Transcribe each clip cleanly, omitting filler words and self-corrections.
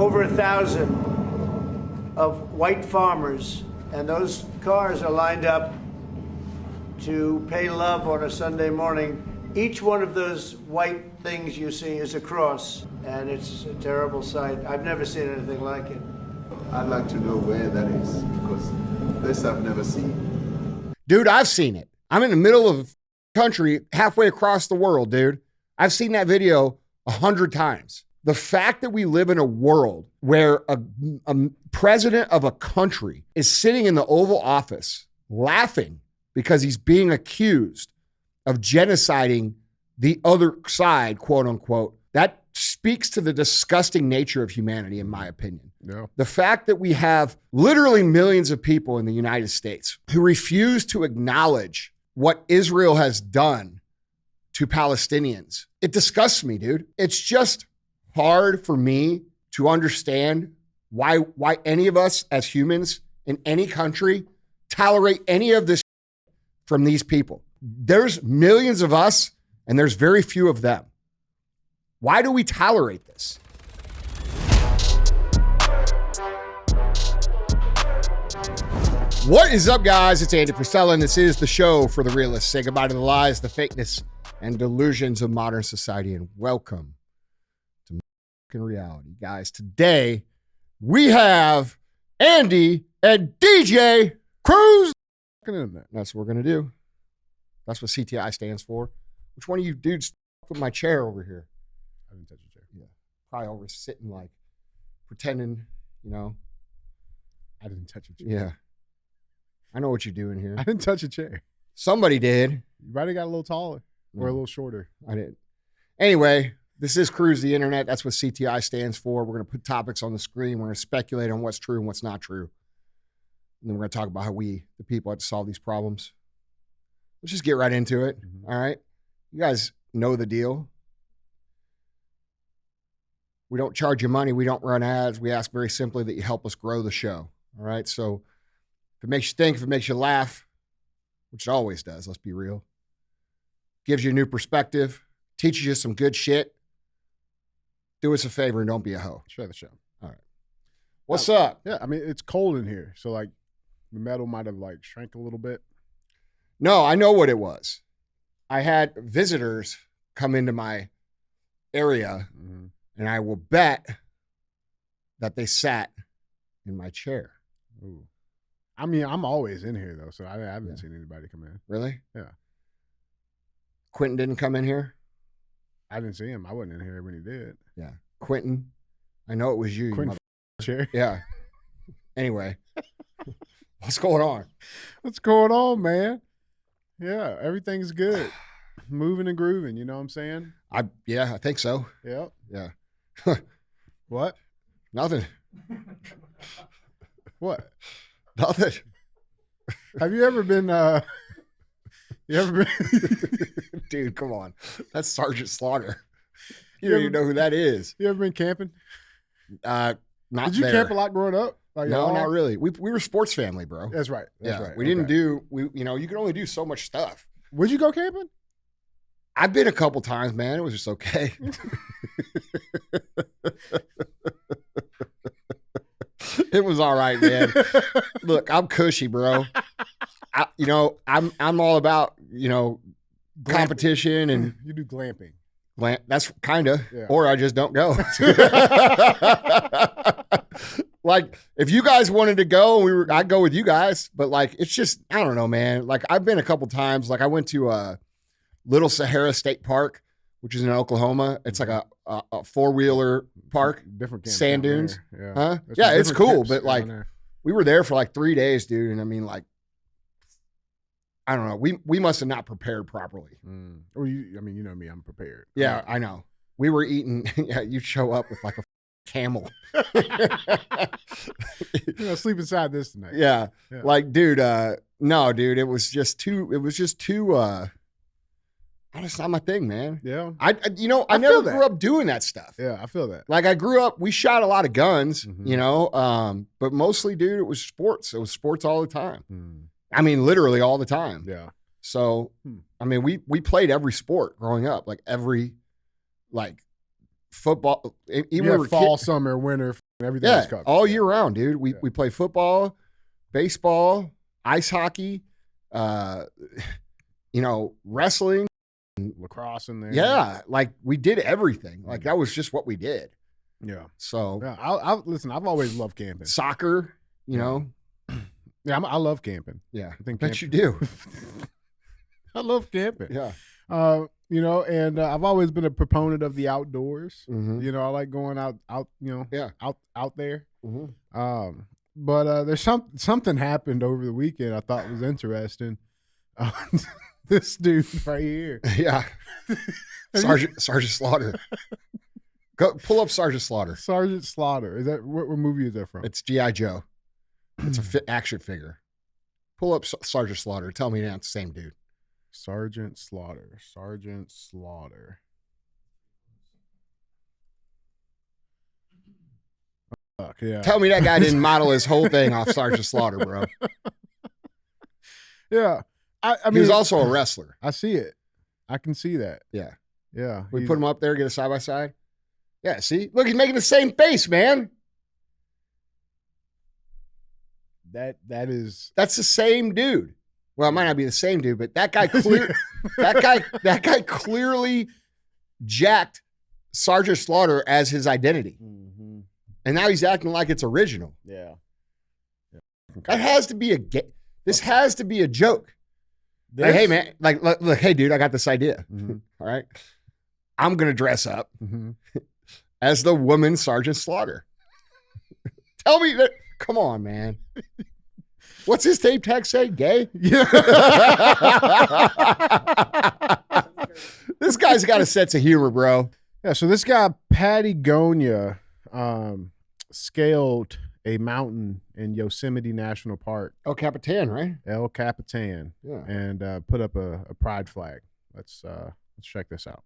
over 1,000 of white farmers, and those cars are lined up to pay love on a Sunday morning. Each one of those white things you see is a cross, and it's a terrible sight. I've never seen anything like it. I'd like to know where that is, because this I've never seen. Dude, I've seen it. I'm in the middle of the country, halfway across the world, dude. I've seen that video 100 times. The fact that we live in a world where a president of a country is sitting in the Oval Office laughing because he's being accused of genociding the other side, quote unquote, that speaks to the disgusting nature of humanity, in my opinion. Yeah. The fact that we have literally millions of people in the United States who refuse to acknowledge what Israel has done to Palestinians, it disgusts me, dude. It's just hard for me to understand why any of us as humans in any country tolerate any of this from these people. There's millions of us and there's very few of them. Why do we tolerate this? What is up, guys? It's Andy Frisella, and this is the show for the realists. Say goodbye to the lies, the fakeness, and delusions of modern society, and welcome to fucking reality. Guys, today we have Andy and DJ Cruz. That's what we're going to do. That's what CTI stands for. Which one of you dudes put my chair over here? I didn't touch your chair. Yeah. Probably over sitting like pretending, you know. I didn't touch your chair. Yeah. I know what you're doing here. I didn't touch a chair. Somebody did. You might have got a little taller or a little shorter. I didn't. Anyway, this is Cruise the Internet. That's what CTI stands for. We're going to put topics on the screen. We're going to speculate on what's true and what's not true. And then we're going to talk about how we, the people, have to solve these problems. Let's just get right into it. All right. You guys know the deal. We don't charge you money. We don't run ads. We ask very simply that you help us grow the show. All right. So if it makes you think, if it makes you laugh, which it always does, let's be real, gives you a new perspective, teaches you some good shit, do us a favor and don't be a hoe. Share the show. All right. What's up? Yeah, I mean, it's cold in here. So, like, the metal might have, like, shrank a little bit. No, I know what it was. I had visitors come into my area, and I will bet that they sat in my chair. Ooh. I mean, I'm always in here, though, so I haven't seen anybody come in. Really? Yeah. Quentin didn't come in here? I didn't see him. I wasn't in here when he did. Yeah. Quentin, I know it was you. Quentin chair. Yeah. Anyway, what's going on? What's going on, man? Yeah, everything's good. Moving and grooving, you know what I'm saying? I think so. Yep. Yeah. What? Nothing. What? Nothing. Have you ever been Dude, come on. That's Sergeant Slaughter. You don't even know who that is. You ever been camping? Not Did you there. camp a lot growing up? Like, No, not really. We were a sports family, bro. That's right. That's yeah. right. We didn't do, you could only do so much stuff. Would you go camping? I've been a couple times, man. It was just okay. It was all right, man. Look, I'm cushy, bro. I'm all about, competition and you do glamping. That's kind of, Yeah. or I just don't go. Like, if you guys wanted to go, I'd go with you guys. But like, it's just, I don't know, man. Like, I've been a couple times. Like, I went to Little Sahara State Park, which is in Oklahoma. It's like a four-wheeler park, Different camps sand down dunes. there. Huh? There's Yeah, some it's different cool. camps But down like, there. we were there for like 3 days, dude. And I mean, like, I don't know. We must have not prepared properly. Or you know me, I'm prepared. Yeah, I know. We were eating. Yeah, you show up with like a camel. Sleep inside this tonight. Yeah. Yeah. Like, dude, no, dude, it was just too, that's not my thing, man. Yeah. I I never feel that. grew up doing that stuff. Yeah, I feel that. Like, I grew up, we shot a lot of guns, but mostly, dude, it was sports. It was sports all the time. I mean, literally all the time. Yeah. So, I mean, we played every sport growing up, like every, like, football. Even You when we have were fall, summer, winter, Everything Yeah, is covered. all year round, dude. We play football, baseball, ice hockey, wrestling. Lacrosse in there. Yeah, like we did everything. Like that was just what we did. Yeah. So Yeah. Listen, I've always loved camping. soccer, you know. Yeah, I love camping. Yeah, I think bet you do. I love camping. Yeah. And I've always been a proponent of the outdoors. Mhm. I like going out, out there. Mhm. But there's something happened over the weekend I thought was interesting. This dude right here. Yeah. Sergeant Slaughter. Go pull up Sergeant Slaughter. Sergeant Slaughter. Is that what movie is that from? It's G.I. Joe. It's a action figure. Pull up Sergeant Slaughter. Tell me that's the same dude. Sergeant Slaughter. Fuck, yeah. Tell me that guy didn't model his whole thing off Sergeant Slaughter, bro. Yeah. I mean, He was also a wrestler. I see it. I can see that. Yeah. Yeah. We put him up there, get a side by side. Yeah, see? Look, he's making the same face, man. That's the same dude. Well, it might not be the same dude, but that guy that guy clearly jacked Sergeant Slaughter as his identity. Mm-hmm. And now he's acting like it's original. Yeah. That has to be this has to be a joke. Like, hey man, like look, hey dude, I got this idea. Mm-hmm. All right. I'm gonna dress up Mm-hmm. as the woman Sergeant Slaughter. Tell me that. Come on, man. What's his tape tag say? Gay? Yeah. This guy's got a sense of humor, bro. Yeah, so this guy, Patagonia, scaled a mountain in Yosemite National Park, El Capitan, right? El Capitan, Yeah. and put up a pride flag. Let's check this out.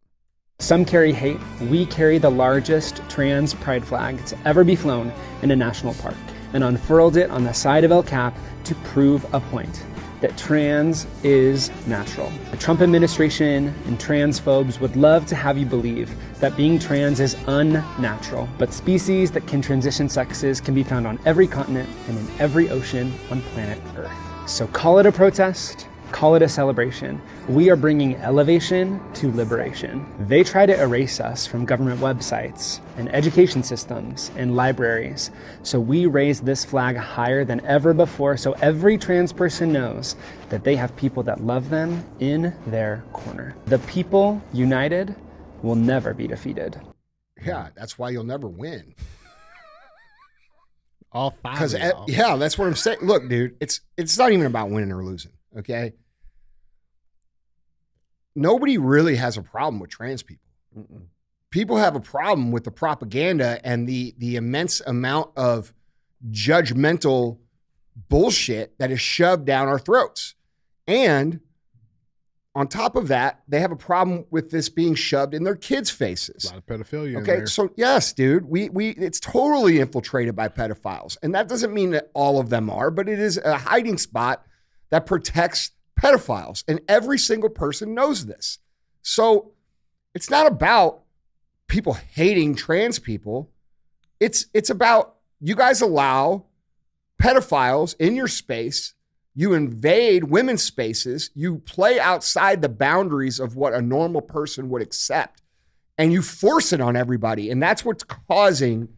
Some carry hate. We carry the largest trans pride flag to ever be flown in a national park and unfurled it on the side of El Cap to prove a point that trans is natural. The Trump administration and transphobes would love to have you believe that being trans is unnatural, but species that can transition sexes can be found on every continent and in every ocean on planet Earth. So call it a protest, call it a celebration. We are bringing elevation to liberation. They try to erase us from government websites and education systems and libraries. So we raise this flag higher than ever before so every trans person knows that they have people that love them in their corner. The people united will never be defeated. Yeah, that's why you'll never win. All five. Because of y'all. yeah, that's what I'm saying. Look, dude, it's not even about winning or losing. Okay. Nobody really has a problem with trans people. Mm-mm. People have a problem with the propaganda and the immense amount of judgmental bullshit that is shoved down our throats. And on top of that, they have a problem with this being shoved in their kids' faces. A lot of pedophilia. in Okay, there. so yes, dude, we it's totally infiltrated by pedophiles. And that doesn't mean that all of them are, but it is a hiding spot that protects pedophiles. And every single person knows this. So it's not about people hating trans people. It's about you guys allow pedophiles in your space. You invade women's spaces. You play outside the boundaries of what a normal person would accept. And you force it on everybody. And that's what's causing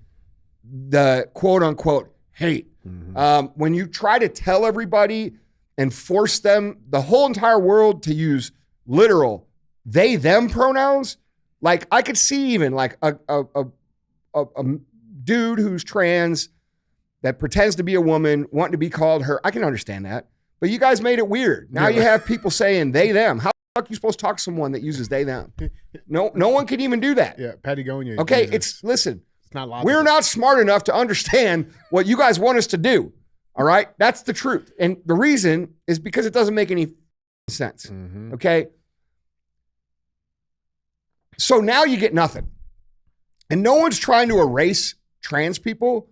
the quote unquote hate. Mm-hmm. When you try to tell everybody and force them, the whole entire world, to use literal they, them pronouns, like I could see even like a dude who's trans that pretends to be a woman, wanting to be called her. I can understand that. But you guys made it weird. Now you have people saying they, them. How the fuck are you supposed to talk to someone that uses they, them? No one can even do that. Yeah, Patagonia. Okay, listen. It's not logical. We're not smart enough to understand what you guys want us to do. All right? That's the truth. And the reason is because it doesn't make any sense. Mm-hmm. Okay? So now you get nothing. And no one's trying to erase trans people.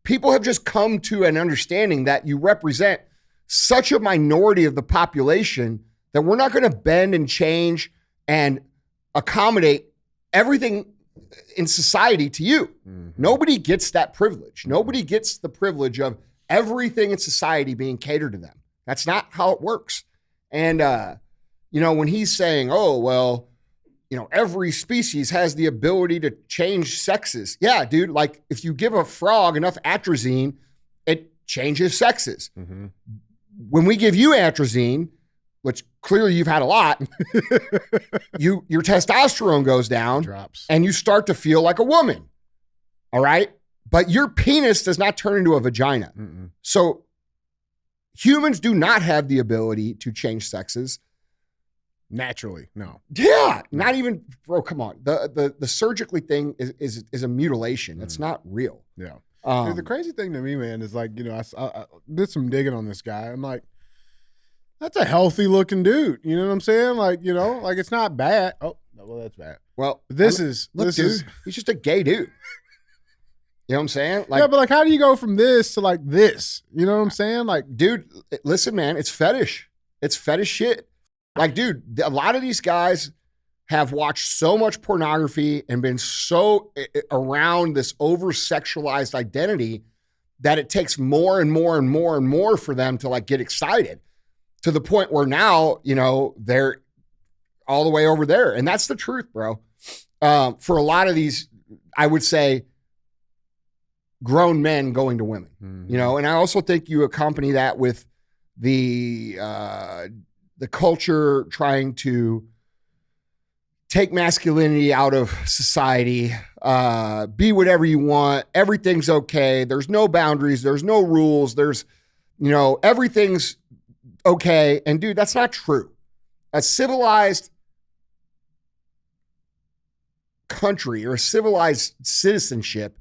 People have just come to an understanding that you represent such a minority of the population that we're not going to bend and change and accommodate everything in society to you. Nobody gets that privilege. Nobody gets the privilege of everything in society being catered to them. That's not how it works. And, when he's saying, oh, well, every species has the ability to change sexes. Yeah, dude, like if you give a frog enough atrazine, it changes sexes. When we give you atrazine, which clearly you've had a lot, your testosterone goes down, drops, and you start to feel like a woman. All right? But your penis does not turn into a vagina. So humans do not have the ability to change sexes. Naturally, no. Yeah, not even, bro, come on. The surgically thing is a mutilation. It's not real. Yeah. Dude, the crazy thing to me, man, is like, I did some digging on this guy. I'm like, that's a healthy looking dude. You know what I'm saying? Like, like it's not bad. Oh, no, well, that's bad. Well, Look, dude, he's just a gay dude. You know what I'm saying? Like, yeah, but like, how do you go from this to like this? You know what I'm saying? Like, dude, listen, man, it's fetish. It's fetish shit. Like, dude, a lot of these guys have watched so much pornography and been so around this over-sexualized identity that it takes more and more and more and more for them to like get excited, to the point where now, they're all the way over there. And that's the truth, bro. For a lot of these, I would say, grown men going to women, and I also think you accompany that with the culture trying to take masculinity out of society, be whatever you want. Everything's okay. There's no boundaries. There's no rules. There's, everything's okay. And dude, that's not true. A civilized country or a civilized citizenship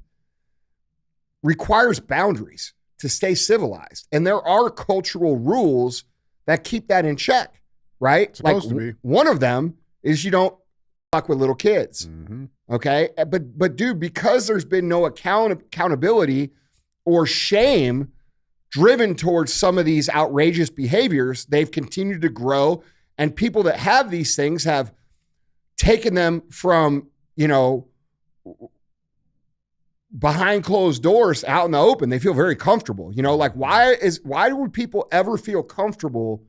requires boundaries to stay civilized. And there are cultural rules that keep that in check, right? Supposed to be. One of them is you don't fuck with little kids, okay? But dude, because there's been no accountability or shame driven towards some of these outrageous behaviors, they've continued to grow. And people that have these things have taken them from, behind closed doors out in the open. They feel very comfortable. Like why would people ever feel comfortable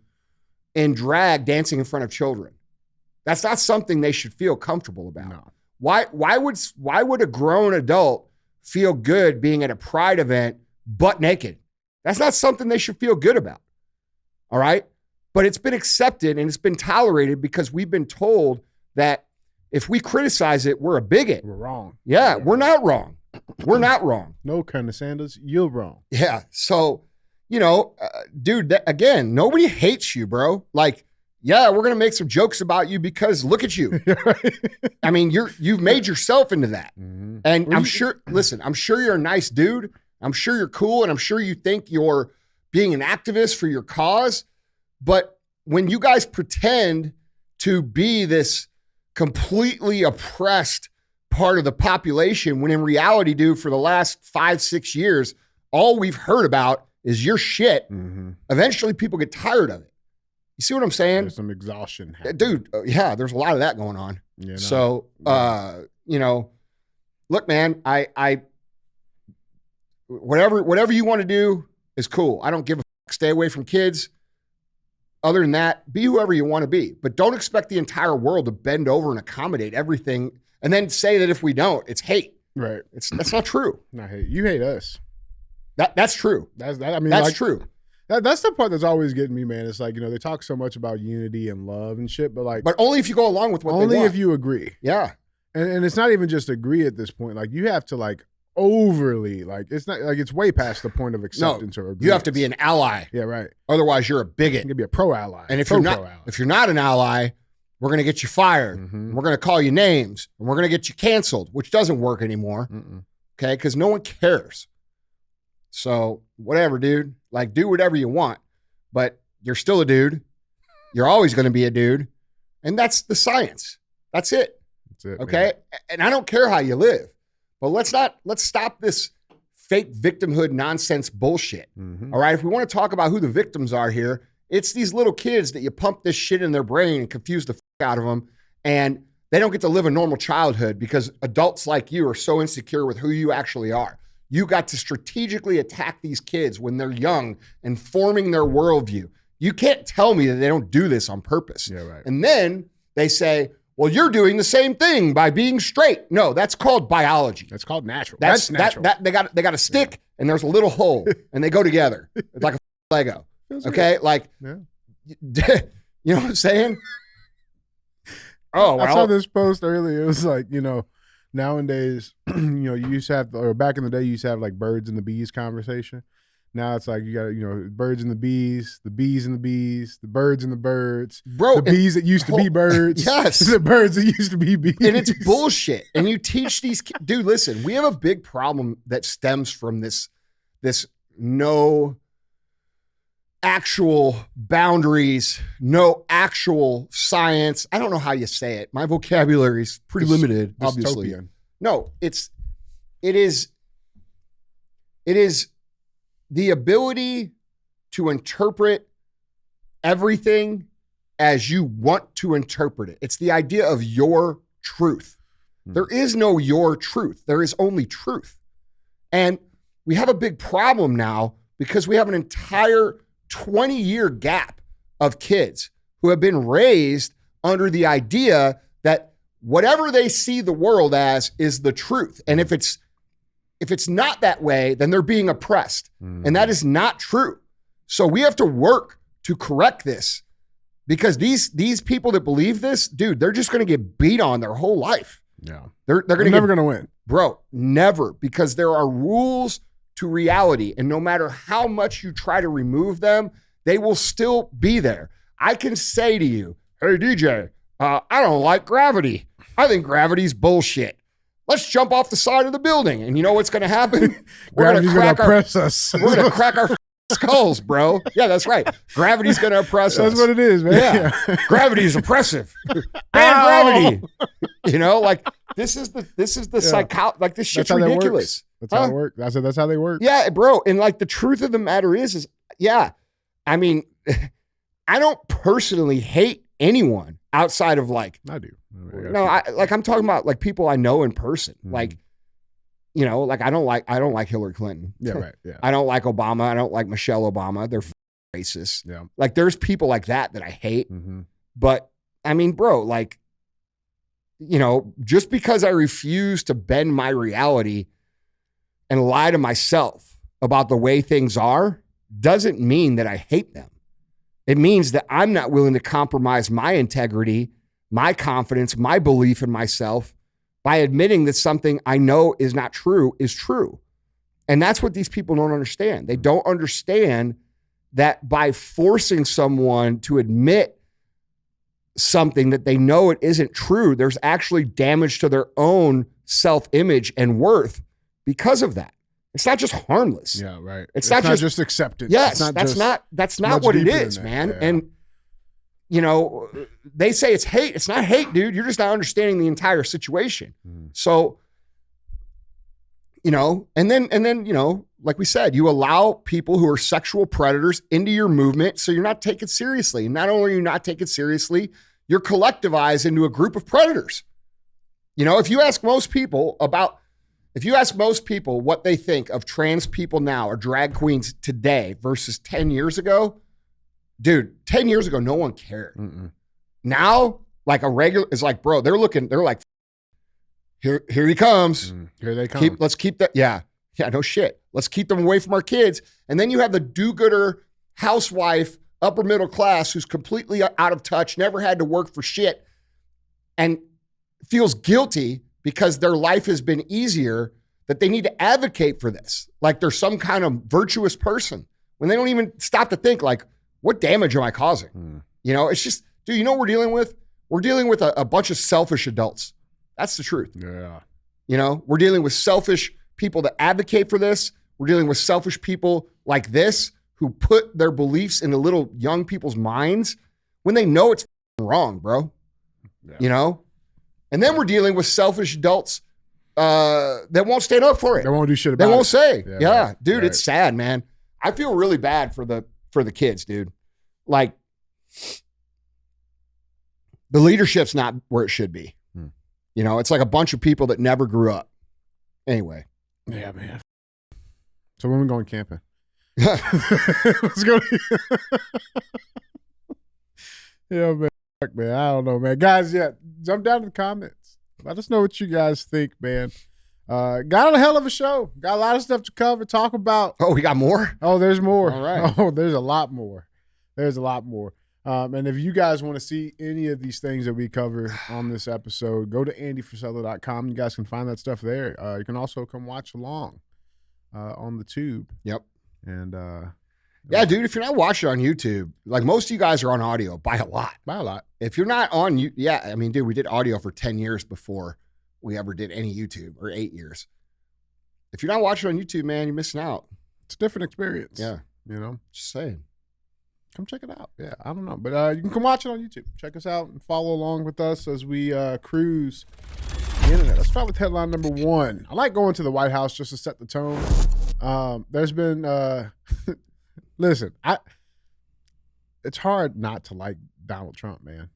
in drag dancing in front of children? That's not something they should feel comfortable about. No. Why would a grown adult feel good being at a pride event butt naked? That's not something they should feel good about. All right? But it's been accepted and it's been tolerated because we've been told that if we criticize it, we're a bigot. We're wrong. Yeah, we're not wrong. We're not wrong. No, Colonel Sanders, you're wrong. Yeah. So, dude, again, nobody hates you, bro. Like, yeah, we're going to make some jokes about you because look at you. I mean, you've made yourself into that. And I'm sure you're a nice dude. I'm sure you're cool. And I'm sure you think you're being an activist for your cause. But when you guys pretend to be this completely oppressed part of the population, when in reality, dude, for the last 5-6 years, all we've heard about is your shit. Eventually people get tired of it. You see what I'm saying? There's some exhaustion happening. Dude, yeah, there's a lot of that going on. Yeah, no. So, look, man, I whatever you want to do is cool. I don't give a fuck. Stay away from kids. Other than that, be whoever you want to be. But don't expect the entire world to bend over and accommodate everything and then say that if we don't, it's hate. Right. That's not true. Not hate. You hate us. That's true. That's true. That's the part that's always getting me, man. It's like, they talk so much about unity and love and shit, but only if you go along with what they want. Only if you agree. Yeah. And it's not even just agree at this point. Like, you have to overly, it's not it's way past the point of acceptance or agreement. You have to be an ally. Yeah, right. Otherwise you're a bigot. You can be a pro ally. And if you're not an ally, we're going to get you fired. We're going to call you names and we're going to get you canceled, which doesn't work anymore. Okay. Cause no one cares. So whatever, dude, do whatever you want, but you're still a dude. You're always going to be a dude. And that's the science. That's it. Okay. Man. And I don't care how you live, but let's stop this fake victimhood nonsense bullshit. All right. If we want to talk about who the victims are here, it's these little kids that you pump this shit in their brain and confuse the fuck out of them. And They don't get to live a normal childhood because adults like you are so insecure with who you actually are. You got to strategically attack these kids when they're young and forming their worldview. You can't tell me that they don't do this on purpose. Yeah, right. And then they say, well, you're doing the same thing by being straight. No, that's called biology. That's called natural. That's natural. They got a stick and there's a little hole and they go together. It's like a Lego. Okay? Like, Yeah. you know what I'm saying? Oh, I saw well. this post earlier. It was like, nowadays, you used to have, or back in the day, you used to have like birds and the bees conversation. Now it's like you got, birds and the bees and the bees, the birds and the birds, Bro, the bees that used to be birds, yes, the birds that used to be bees, and it's bullshit. And you teach these kids, dude. Listen, we have a big problem that stems from this no actual boundaries, no actual science. I don't know how you say it. My vocabulary is pretty limited, obviously. Dystopian. No, it is the ability to interpret everything as you want to interpret it. It's the idea of your truth. There is no your truth. There is only truth. And we have a big problem now because we have an entire 20-year gap of kids who have been raised under the idea that whatever they see the world as is the truth. And if it's not that way, then they're being oppressed. And that is not true. So we have to work to correct this because these people that believe this, dude, they're just going to get beat on their whole life. Yeah. They're never going to win. Bro, never, because there are rules to reality. And no matter how much you try to remove them, they will still be there. I can say to you, hey, DJ, I don't like gravity. I think gravity's bullshit. Let's jump off the side of the building. And you know what's going to happen? Gravity's going to oppress us. We're going to crack our skulls, bro. Yeah, that's right. Gravity's going to oppress us. That's what it is, man. Yeah. Gravity is oppressive. Ban gravity. Like this is the psycho. Like this shit's ridiculous. That's how it works. I said that's how they work. Yeah, bro. And like the truth of the matter is yeah. I mean, I don't personally hate anyone outside of like I do. I'm talking about like people I know in person. Like, like I don't like Hillary Clinton. Yeah, right. Yeah. I don't like Obama. I don't like Michelle Obama. They're racist. Yeah. Like there's people like that I hate. But I mean, bro, like, just because I refuse to bend my reality and lie to myself about the way things are doesn't mean that I hate them. It means that I'm not willing to compromise my integrity, my confidence, my belief in myself by admitting that something I know is not true is true. And that's what these people don't understand. They don't understand that by forcing someone to admit something that they know it isn't true, there's actually damage to their own self-image and worth because of that. It's not just harmless. Yeah, right. It's not just acceptance. Yes, that's not what it is, man. Yeah. And they say it's hate. It's not hate, dude. You're just not understanding the entire situation. So, and then, like we said, you allow people who are sexual predators into your movement, so you're not taken seriously. And not only are you not taken seriously, you're collectivized into a group of predators. If you ask most people what they think of trans people now or drag queens today versus 10 years ago, dude, 10 years ago, no one cared. Now, like it's like, bro, they're like, here he comes. Here they come. Let's keep that. Yeah, no shit. Let's keep them away from our kids. And then you have the do-gooder housewife, upper middle class, who's completely out of touch, never had to work for shit, and feels guilty because their life has been easier, that they need to advocate for this. Like they're some kind of virtuous person when they don't even stop to think like, what damage am I causing? It's just, dude, you know what we're dealing with? We're dealing with a bunch of selfish adults. That's the truth. Yeah. We're dealing with selfish people that advocate for this. We're dealing with selfish people like this who put their beliefs into little young people's minds when they know it's wrong, bro. Yeah. And then we're dealing with selfish adults that won't stand up for it. They won't do shit about it. They won't say. Yeah, right, dude, right. It's sad, man. I feel really bad for the kids, dude. Like, the leadership's not where it should be. You know, it's like a bunch of people that never grew up. Anyway. Yeah, man. So when we going camping? Let's go. Yeah, man. Fuck, man. I don't know, man. Guys, yeah, jump down in the comments. Let us know what you guys think, man. Got a hell of a show. Got a lot of stuff to cover, talk about. Oh, we got more? Oh, there's more. All right. Oh, there's a lot more. There's a lot more. And if you guys want to see any of these things that we cover on this episode, go to andyfrisella.com. You guys can find that stuff there. You can also come watch along on the tube. Yep. And yeah, dude, if you're not watching on YouTube, like most of you guys are on audio by a lot. By a lot. If you're not on, yeah, I mean, dude, we did audio for 10 years before we ever did any YouTube, or 8 years. If you're not watching on YouTube, man, you're missing out. It's a different experience. Yeah. You know? Just saying. Come check it out. Yeah, I don't know. But you can come watch it on YouTube. Check us out and follow along with us as we cruise the internet. Let's start with headline number 1. I like going to the White House just to set the tone. There's been, listen, it's hard not to like Donald Trump, man.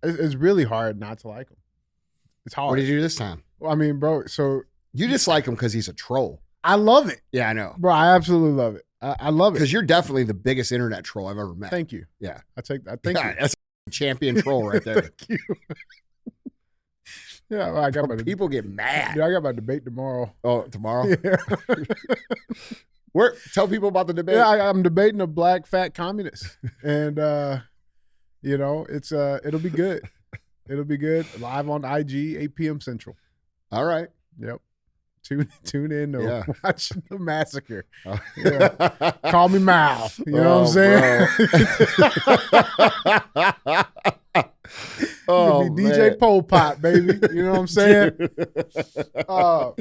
It's really hard not to like him. It's hard. What did you do this time? Well, I mean, bro, so. You dislike him because he's a troll. I love it. Yeah, I know. Bro, I absolutely love it. I love it. Because you're definitely the biggest internet troll I've ever met. Thank you. Yeah. Thank you. That's a champion troll right there. Thank you. Yeah, well, I got my people get mad. Yeah, I got my debate tomorrow. Oh, tomorrow? Yeah. Tell people about the debate. Yeah, I'm debating a black fat communist. And you know, it's it'll be good. It'll be good. Live on IG, 8 p.m. Central. All right. Yep. Tune in to watch the massacre. Oh. Yeah. Call me Mal. You know what I'm saying? Oh, DJ Pol Pot, baby. You know what I'm saying? Oh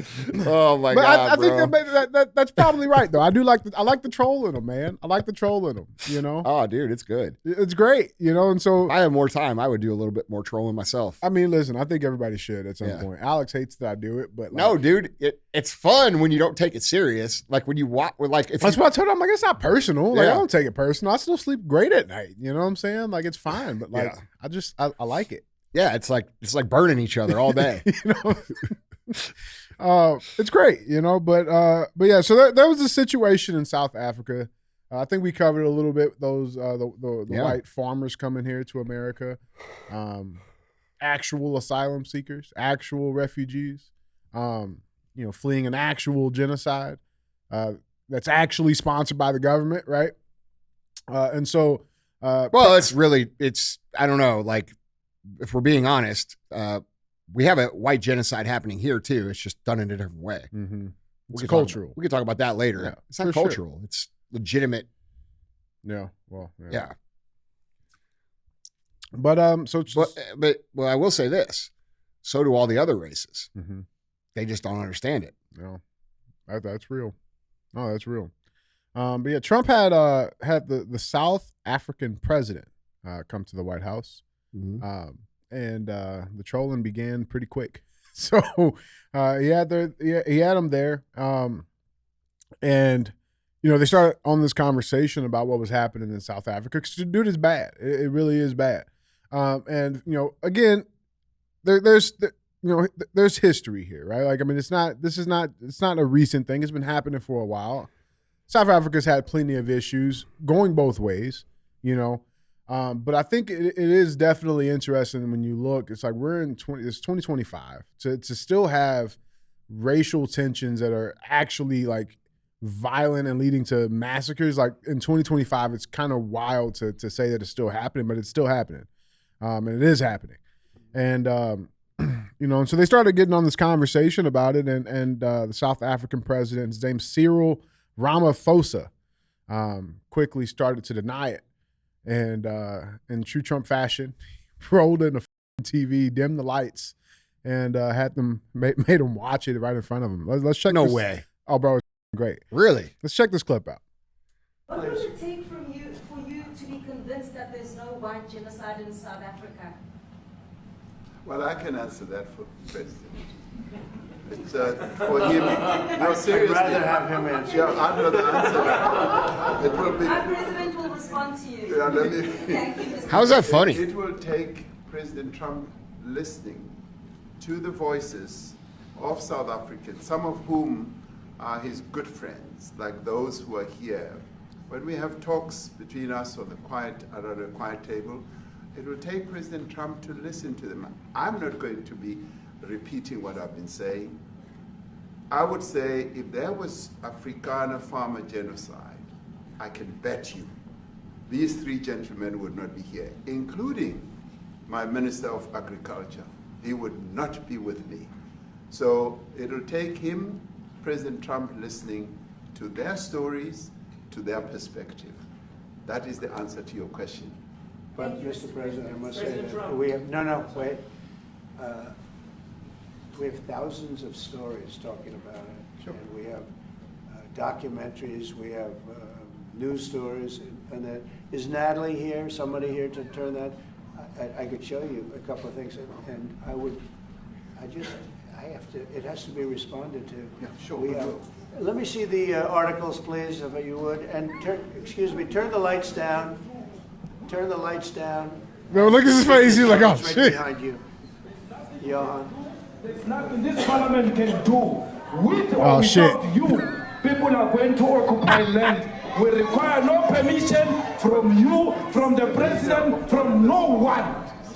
my but God! I think that's probably right though. I like the troll in them, man. I like the troll in them. You know? Oh, dude, it's good. It's great. You know, and so if I had more time, I would do a little bit more trolling myself. I mean, listen, I think everybody should at some point. Alex hates that I do it, but no, dude, it's fun when you don't take it serious. Like when you watch, like if that's what I told him. I'm like, it's not personal. Like I don't take it personal. I still sleep great at night. You know what I'm saying? Like it's fine, but like I like it. Yeah, it's like burning each other all day. You know, it's great. You know, but yeah. So there was a situation in South Africa. I think we covered a little bit those the white farmers coming here to America, actual asylum seekers, actual refugees, you know, fleeing an actual genocide that's actually sponsored by the government, right? And so, well, it's I don't know, like. If we're being honest, we have a white genocide happening here too. It's just done in a different way. Mm-hmm. It's cultural. We could talk about that later. Yeah, it's not cultural. Sure. It's legitimate. Yeah. Well. Yeah. But but I will say this. So do all the other races. Mm-hmm. They just don't understand it. No, that's real. No, that's real. But yeah, Trump had the South African president come to the White House. Mm-hmm. And the trolling began pretty quick. So he had him there. And you know, they started on this conversation about what was happening in South Africa because the dude is bad. It really is bad. And you know, again, there's history here, right? Like, I mean, it's not a recent thing. It's been happening for a while. South Africa's had plenty of issues going both ways, you know. But I think it is definitely interesting when you look. It's like we're in 2025 to still have racial tensions that are actually like violent and leading to massacres. Like in 2025, it's kind of wild to say that it's still happening, but it's still happening, and it is happening. And you know, and so they started getting on this conversation about it, and the South African president, his name's Cyril Ramaphosa, quickly started to deny it. And in true Trump fashion, rolled in the TV, dimmed the lights, and had them made them watch it right in front of him. Let's check. No way. Oh, bro, it's great. Really? Let's check this clip out. What would it take for you to be convinced that there's no white genocide in South Africa? Well, I can answer that for President. It's for him. No, seriously. I'd rather have him answer. Yeah, I'd rather answer. It will be. Our president will respond to you. Yeah, Thank you, Mr. How is that funny? It will take President Trump listening to the voices of South Africans, some of whom are his good friends, like those who are here. When we have talks between us on the around a quiet table, it will take President Trump to listen to them. I'm not going to be repeating what I've been saying. I would say if there was Afrikaner farmer genocide, I can bet you these three gentlemen would not be here, including my Minister of Agriculture. He would not be with me. So it'll take him, President Trump, listening to their stories, to their perspective. That is the answer to your question. But, Mr. President, I must say that we have, wait. We have thousands of stories talking about it. Sure. And we have documentaries, we have news stories, and that. Is Natalie here, somebody here to turn that? I could show you a couple of things, and it has to be responded to. Yeah, sure. Let me see the articles, please, if you would, and turn the lights down. Turn the lights down. No, look at his face. He's like, oh, right shit. Behind you. Johan. There's nothing this parliament can do. With or Oh, shit. without you, people are going to occupy land. We require no permission from you, from the president, from no one.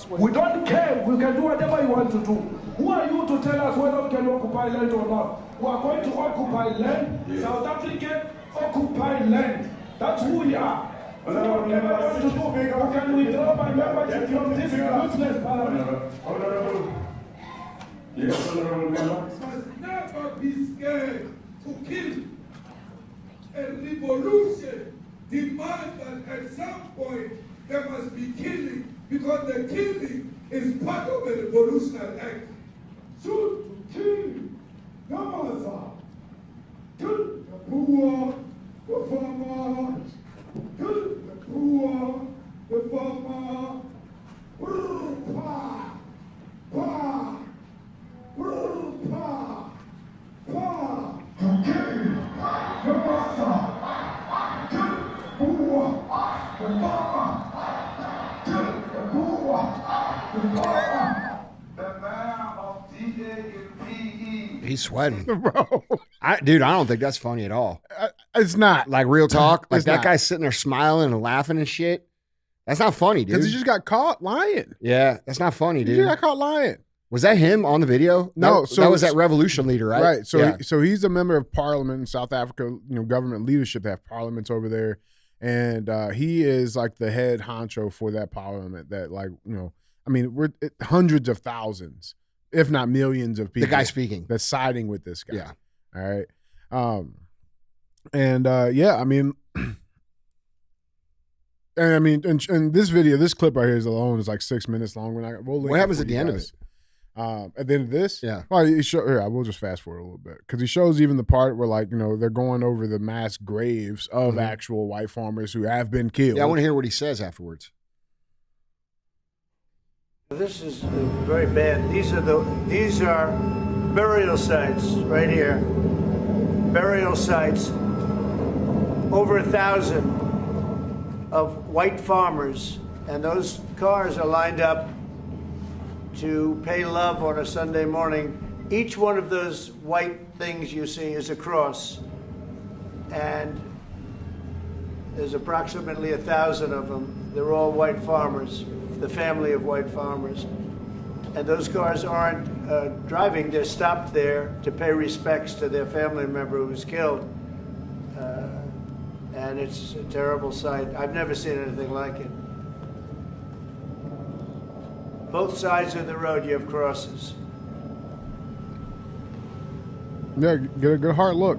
We don't care. We can do whatever you want to do. Who are you to tell us whether we can occupy land or not? We are going to occupy land. Yeah. South Africa occupy land. That's who we are. So whatever we want to do, we can withdraw my membership from this useless parliament. Yes, Honorable Member. Must never be scared to kill. A revolution demands that at some point there must be killing, because the killing is part of a revolutionary act. Shoot to kill, Yamaza. Kill the poor, the farmer. Kill the poor, the farmer. Pa, pa. He's sweating. Bro. Dude, I don't think that's funny at all. It's not. Like, real talk. Like, It's that not. guy's sitting there smiling and laughing and shit. That's not funny, dude. Because he just got caught lying. Yeah, that's not funny, He dude. just got caught lying. Was that him on the video? No, that was that revolution leader, right? Right. So, yeah. so he's a member of parliament in South Africa. You know, government leadership, they have parliaments over there, and he is like the head honcho for that parliament. That, like, you know, I mean, we're hundreds of thousands, if not millions of people. The guy speaking. That's siding with this guy. Yeah. All right. Yeah, I mean. And I mean, and this video, this clip right here is alone is like 6 minutes long. We'll link What happens for at the you end of guys. it? At the end of this, Yeah. Well, yeah, we'll just fast forward a little bit because he shows even the part where, like, you know, they're going over the mass graves of actual white farmers who have been killed. Yeah, I want to hear what he says afterwards. This is very bad. These are burial sites right here. Burial sites. Over 1,000 of white farmers, and those cars are lined up to pay love on a Sunday morning. Each one of those white things you see is a cross, and there's approximately 1,000 of them. They're all white farmers, the family of white farmers. And those cars aren't driving, they're stopped there to pay respects to their family member who was killed. And it's a terrible sight. I've never seen anything like it. Both sides of the road, you have crosses. Yeah, get a good hard look.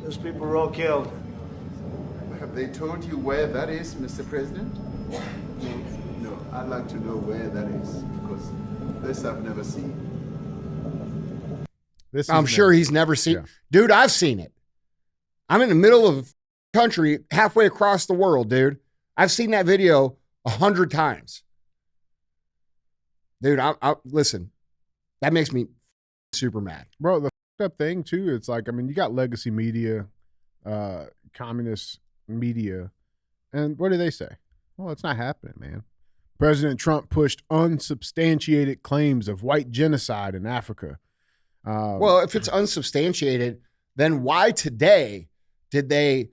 Those people were all killed. Have they told you where that is, Mr. President? No, I'd like to know where that is, because this I've never seen. I'm sure he's never seen. Yeah. Dude, I've seen it. I'm in the middle of country, halfway across the world, dude. I've seen that video 100 times. Dude, listen, that makes me super mad. Bro, the up thing too, it's like, I mean, you got legacy media, communist media, and what do they say? Well, it's not happening, man. President Trump pushed unsubstantiated claims of white genocide in Africa. Well, if it's unsubstantiated, then why today did they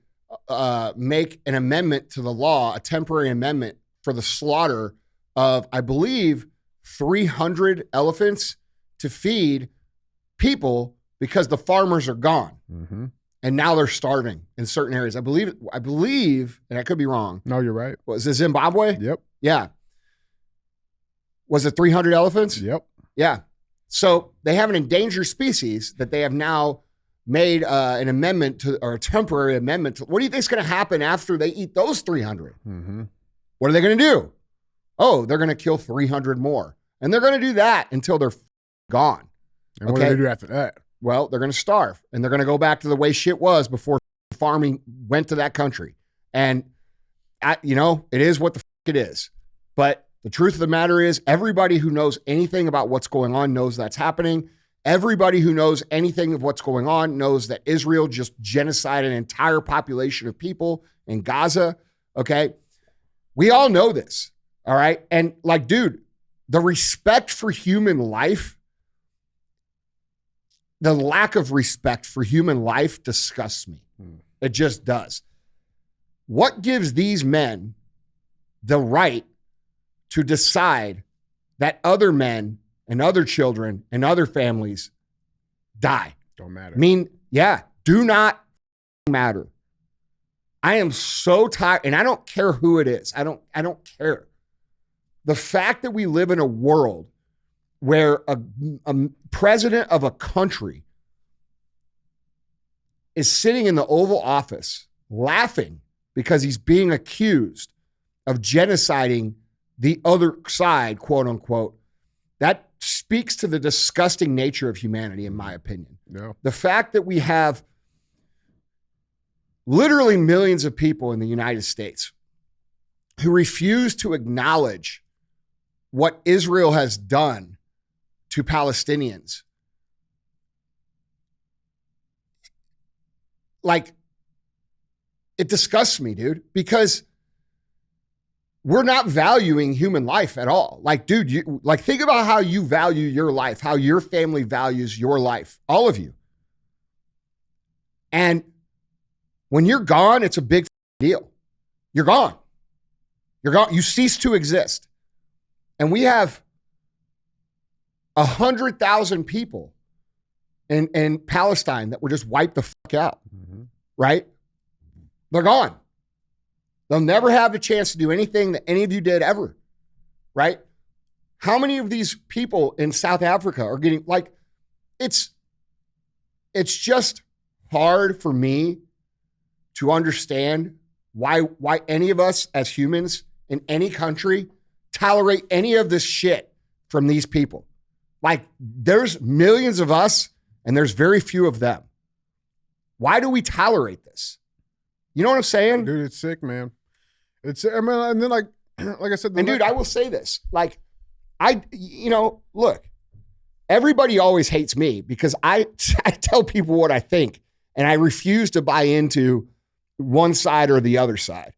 make an amendment to the law, a temporary amendment for the slaughter of, I believe, 300 elephants to feed people because the farmers are gone. Mm-hmm. And now they're starving in certain areas. I believe, and I could be wrong. No, you're right. Was it Zimbabwe? Yep. Yeah. Was it 300 elephants? Yep. Yeah. So they have an endangered species that they have now made an amendment to, or a temporary amendment to. What do you think is going to happen after they eat those 300? Mm-hmm. What are they going to do? Oh, they're going to kill 300 more. And they're going to do that until they're gone. And what do they do after that? Well, they're going to starve, and they're going to go back to the way shit was before farming went to that country. And, it is what the it is. But the truth of the matter is, everybody who knows anything about what's going on knows that's happening. Everybody who knows anything of what's going on knows that Israel just genocided an entire population of people in Gaza, okay? We all know this, all right? And, dude, the respect for human life, the lack of respect for human life disgusts me. It just does. What gives these men the right to decide that other men and other children and other families die? Don't matter. Do not matter. I am so tired, and I don't care who it is. I don't care. The fact that we live in a world where a president of a country is sitting in the Oval Office laughing because he's being accused of genociding the other side, quote unquote, that speaks to the disgusting nature of humanity, in my opinion. Yeah. The fact that we have literally millions of people in the United States who refuse to acknowledge what Israel has done to Palestinians. It disgusts me, dude, because we're not valuing human life at all. Dude, think about how you value your life, how your family values your life, all of you. And when you're gone, it's a big deal. You're gone. You're gone. You cease to exist. And we have 100,000 people in Palestine that were just wiped the fuck out, right? They're gone. They'll never have the chance to do anything that any of you did ever, right? How many of these people in South Africa are getting, it's just hard for me to understand why any of us as humans in any country tolerate any of this shit from these people. There's millions of us and there's very few of them. Why do we tolerate this? You know what I'm saying? Dude, it's sick, man. And then like I said, dude, I will say this. Look, everybody always hates me because I tell people what I think and I refuse to buy into one side or the other side.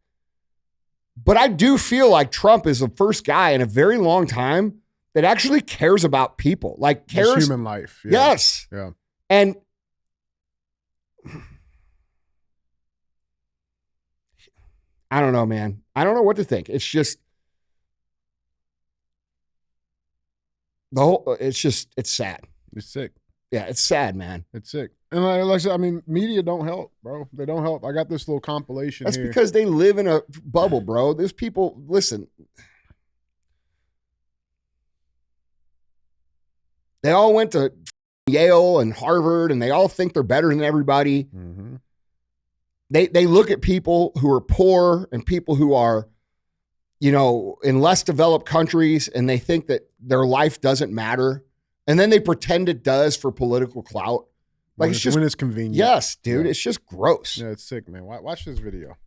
But I do feel like Trump is the first guy in a very long time that actually cares about people, cares just human life. Yeah. Yes. Yeah. And I don't know, man. I don't know what to think. It's just it's sad. It's sick. Yeah, it's sad, man. It's sick. And like I said, media don't help, bro. They don't help. I got this little compilation That's here. because they live in a bubble, bro. There's people, listen. They all went to Yale and Harvard, and they all think they're better than everybody. Mm-hmm. They look at people who are poor and people who are, in less developed countries, and they think that their life doesn't matter. And then they pretend it does for political clout. When it's convenient. Yes, dude. Yeah. It's just gross. Yeah, it's sick, man. Watch this video.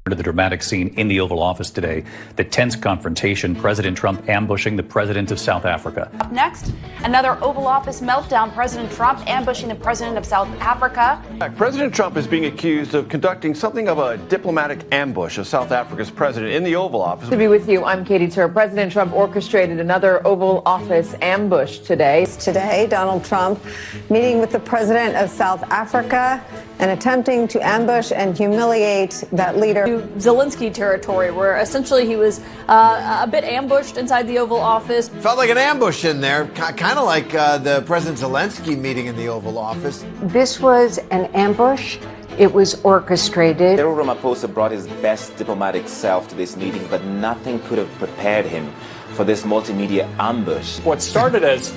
To the dramatic scene in the Oval Office today, the tense confrontation, President Trump ambushing the president of South Africa. Up next, another Oval Office meltdown, President Trump ambushing the president of South Africa. President Trump is being accused of conducting something of a diplomatic ambush of South Africa's president in the Oval Office. To be with you, I'm Katie Tur. President Trump orchestrated another Oval Office ambush today. Today, Donald Trump meeting with the president of South Africa and attempting to ambush and humiliate that leader. Zelensky territory, where essentially he was a bit ambushed inside the Oval Office. Felt like an ambush in there, kind of like the President Zelensky meeting in the Oval Office. This was an ambush. It was orchestrated. Cyril Ramaphosa brought his best diplomatic self to this meeting, but nothing could have prepared him for this multimedia ambush. What started as,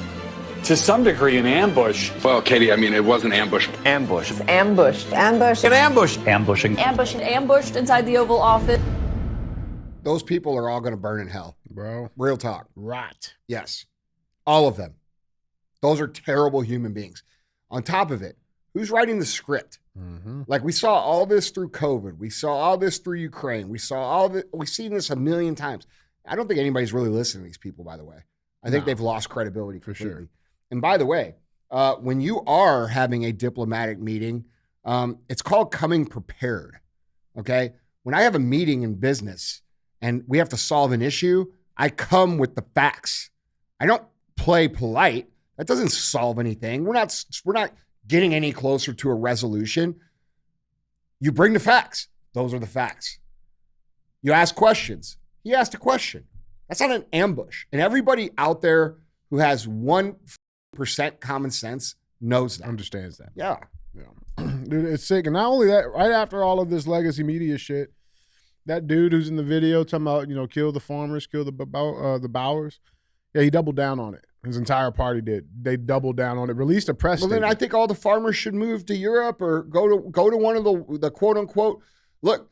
to some degree, an ambush. Well, Katie, I mean, it was an ambush. Ambush. Ambushed. Ambush. An ambush. Ambushing. Ambushed inside the Oval Office. Those people are all going to burn in hell, bro. Real talk. Rot. Yes. All of them. Those are terrible human beings. On top of it, who's writing the script? Mm-hmm. Like, we saw all this through COVID. We saw all this through Ukraine. We've seen this a million times. I don't think anybody's really listening to these people, by the way. I think they've lost credibility completely. For sure. And by the way, when you are having a diplomatic meeting, it's called coming prepared, okay? When I have a meeting in business and we have to solve an issue, I come with the facts. I don't play polite. That doesn't solve anything. We're not getting any closer to a resolution. You bring the facts. Those are the facts. You ask questions. He asked a question. That's not an ambush. And everybody out there who has 1% common sense knows that. Understands that. Yeah. Dude, it's sick. And not only that, right after all of this legacy media shit, that dude who's in the video talking about, kill the farmers, kill the Bowers. Yeah, he doubled down on it. His entire party did. They doubled down on it. Released a press statement. Then I think all the farmers should move to Europe or go to one of the quote unquote. Look,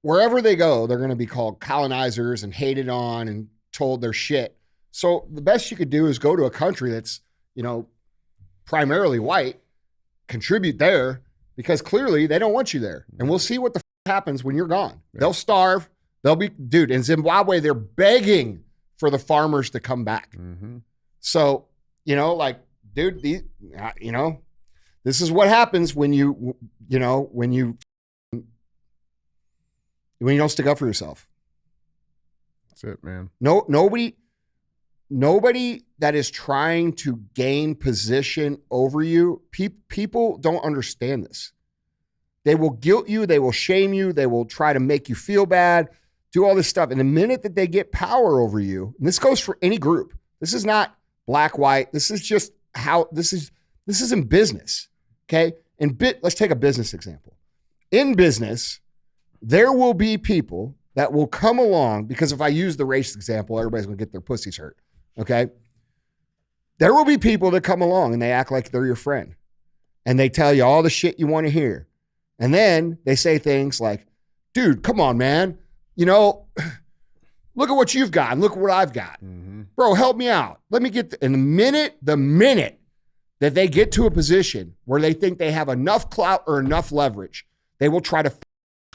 wherever they go, they're going to be called colonizers and hated on and told they're shit. So the best you could do is go to a country that's, primarily white, contribute there, because clearly they don't want you there. And we'll see what the happens when you're gone. Yeah. They'll starve. Dude, in Zimbabwe, they're begging for the farmers to come back. Mm-hmm. So, dude, this is what happens when you don't stick up for yourself. That's it, man. Nobody that is trying to gain position over you, people don't understand this. They will guilt you. They will shame you. They will try to make you feel bad, do all this stuff. And the minute that they get power over you, and this goes for any group, this is not black, white. This is just how this is in business. Okay. Let's take a business example. In business, there will be people that will come along, because if I use the race example, everybody's going to get their pussies hurt. Okay. There will be people that come along and they act like they're your friend and they tell you all the shit you want to hear. And then they say things like, dude, come on, man. Look at what you've got and look at what I've got. Mm-hmm. Bro, help me out. Let me get and the minute that they get to a position where they think they have enough clout or enough leverage, they will try to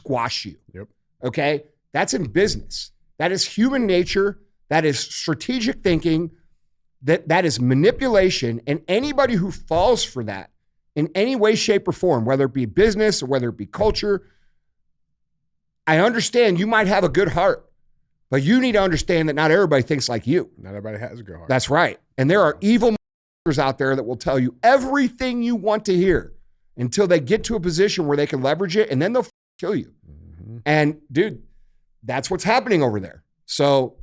squash you. Yep. Okay? That's in business. That is human nature. That is strategic thinking. That is manipulation. And anybody who falls for that in any way, shape, or form, whether it be business or whether it be culture, I understand you might have a good heart, but you need to understand that not everybody thinks like you. Not everybody has a good heart. That's right. And there are evil motherfuckers out there that will tell you everything you want to hear until they get to a position where they can leverage it, and then they'll kill you. Mm-hmm. And dude, that's what's happening over there. So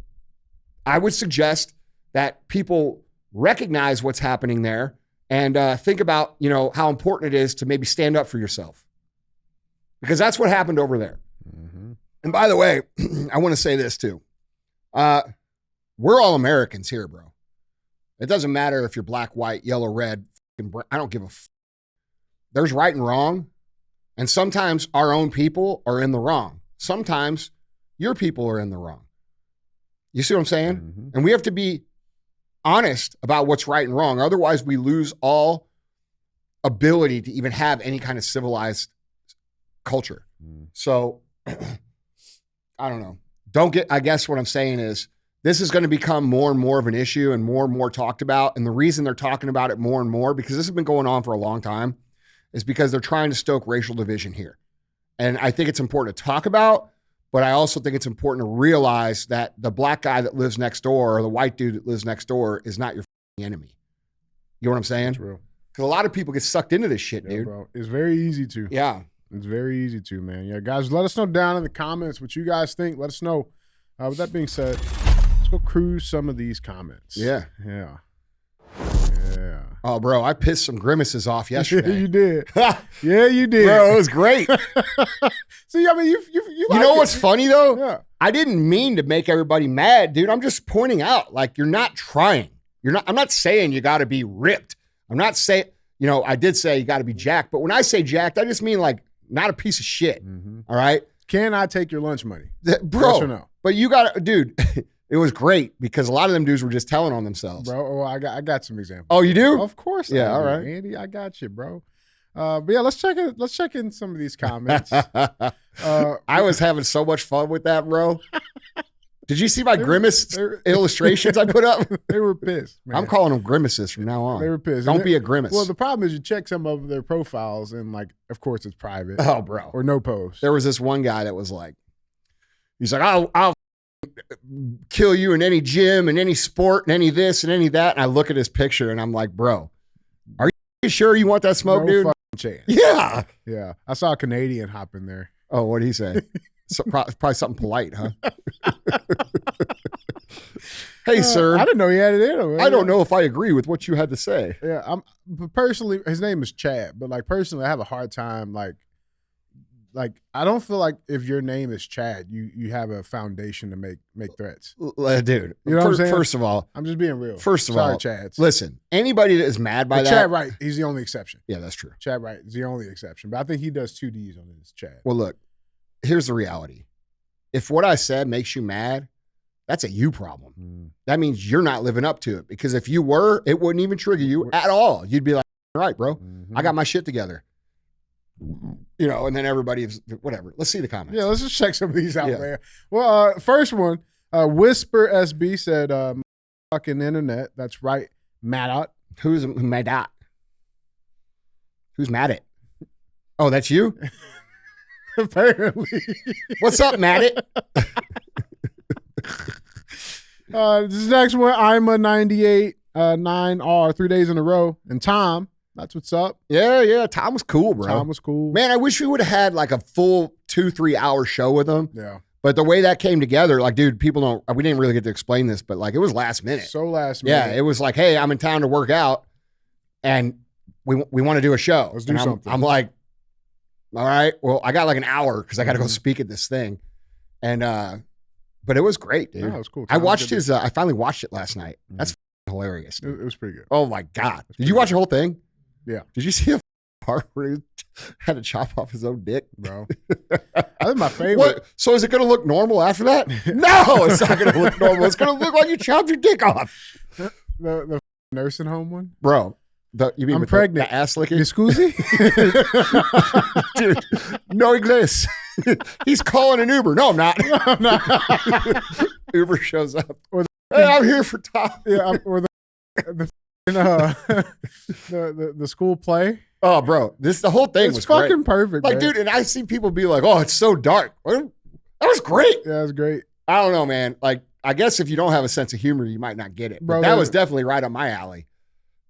I would suggest that people recognize what's happening there and think about, how important it is to maybe stand up for yourself, because that's what happened over there. Mm-hmm. And by the way, I want to say this too. We're all Americans here, bro. It doesn't matter if you're black, white, yellow, red, I don't give a There's right and wrong. And sometimes our own people are in the wrong. Sometimes your people are in the wrong. You see what I'm saying? Mm-hmm. And we have to be honest about what's right and wrong. Otherwise, we lose all ability to even have any kind of civilized culture. So I don't know. I guess what I'm saying is this is going to become more and more of an issue and more talked about. And the reason they're talking about it more and more, because this has been going on for a long time, is because they're trying to stoke racial division here. And I think it's important to talk about, but I also think it's important to realize that the black guy that lives next door or the white dude that lives next door is not your enemy. You know what I'm saying? True. Because a lot of people get sucked into this shit, dude. Bro. It's very easy to. Yeah. It's very easy to, man. Yeah, guys, let us know down in the comments what you guys think. Let us know. With that being said, let's go cruise some of these comments. Yeah. Yeah. Oh, bro, I pissed some grimaces off yesterday. Yeah, you did. Yeah, you did. Bro, it was great. See, I mean, you like know what's funny, though? Yeah. I didn't mean to make everybody mad, dude. I'm just pointing out, like, you're not trying. I'm not saying you got to be ripped. I'm not saying, I did say you got to be jacked. But when I say jacked, I just mean, like, not a piece of shit. All right? Can I take your lunch money? Bro, yes or no? But you got to, dude, it was great because a lot of them dudes were just telling on themselves. Bro, I got some examples. Oh, you do? Of course. Yeah, all right. Andy, I got you, bro. But yeah, let's check in some of these comments. I was having so much fun with that, bro. Did you see my grimace illustrations I put up? They were pissed, man. I'm calling them grimaces from now on. They were pissed. Don't be a grimace. Well, the problem is you check some of their profiles and, like, of course it's private. Oh, bro. Or no post. There was this one guy that was like, he's like, I'll kill you in any gym and any sport and any this and any that. And I look at his picture and I'm like, bro, are you sure you want that smoke, no dude? Chance. Yeah. Yeah. I saw a Canadian hop in there. Oh, what did he say? Probably something polite, huh? Hey, sir. I didn't know he had it in him. I don't know if I agree with what you had to say. Yeah, but personally, his name is Chad, but, like, personally, I have a hard time, like I don't feel like if your name is Chad, you have a foundation to make threats. Dude, you know what I'm saying? First of all, I'm just being real. First of Sorry, all, Chads. Listen, anybody that is mad by that. Chad Wright, he's the only exception. Yeah, that's true. Chad Wright is the only exception, but I think he does 2 Ds on his Chad. Well, look, here's the reality. If what I said makes you mad, that's a you problem. That means you're not living up to it, because if you were, it wouldn't even trigger you at all. You'd be like, all right, bro, I got my shit together. And then everybody's whatever. Let's see the comments. Yeah, let's just check some of these out, man. Well, first one, Whisper SB said, fucking internet. That's right, Maddot. Who's Maddot? Who's Maddot? Oh, that's you? Apparently. What's up, Maddot? This next one, I'm a 98 9R 3 days in a row. And Tom, that's what's up. Yeah. Tom was cool, bro. Tom was cool. Man, I wish we would have had like a full 2-3 hour show with him. Yeah. But the way that came together, like, dude, we didn't really get to explain this, but, like, it was last minute. So last minute. Yeah, it was like, hey, I'm in town to work out and we want to do a show. Let's do something. I'm like, all right, well, I got like an hour because I got to go speak at this thing. And, but it was great, dude. Yeah, it was cool. I watched I finally watched it last night. That's hilarious. It was pretty good. Oh my God. Did you watch the whole thing? Yeah. Did you see a part where he had to chop off his own dick? Bro. That's my favorite. What? So is it going to look normal after that? No, it's not going to look normal. It's going to look like you chopped your dick off. The nursing home one? Bro. You mean I'm pregnant. The ass licking? Scusi? Dude, no English. He's calling an Uber. No, I'm not. Uber shows up. Hey, I'm here for Tom. Yeah, or the school play. Oh, bro, the whole thing was fucking great. perfect. Like, man. dude, and I see people be like, "Oh, it's so dark." That was great. Yeah, it was great. I don't know, man. Like, I guess if you don't have a sense of humor, you might not get it. Bro, But that was definitely right up my alley.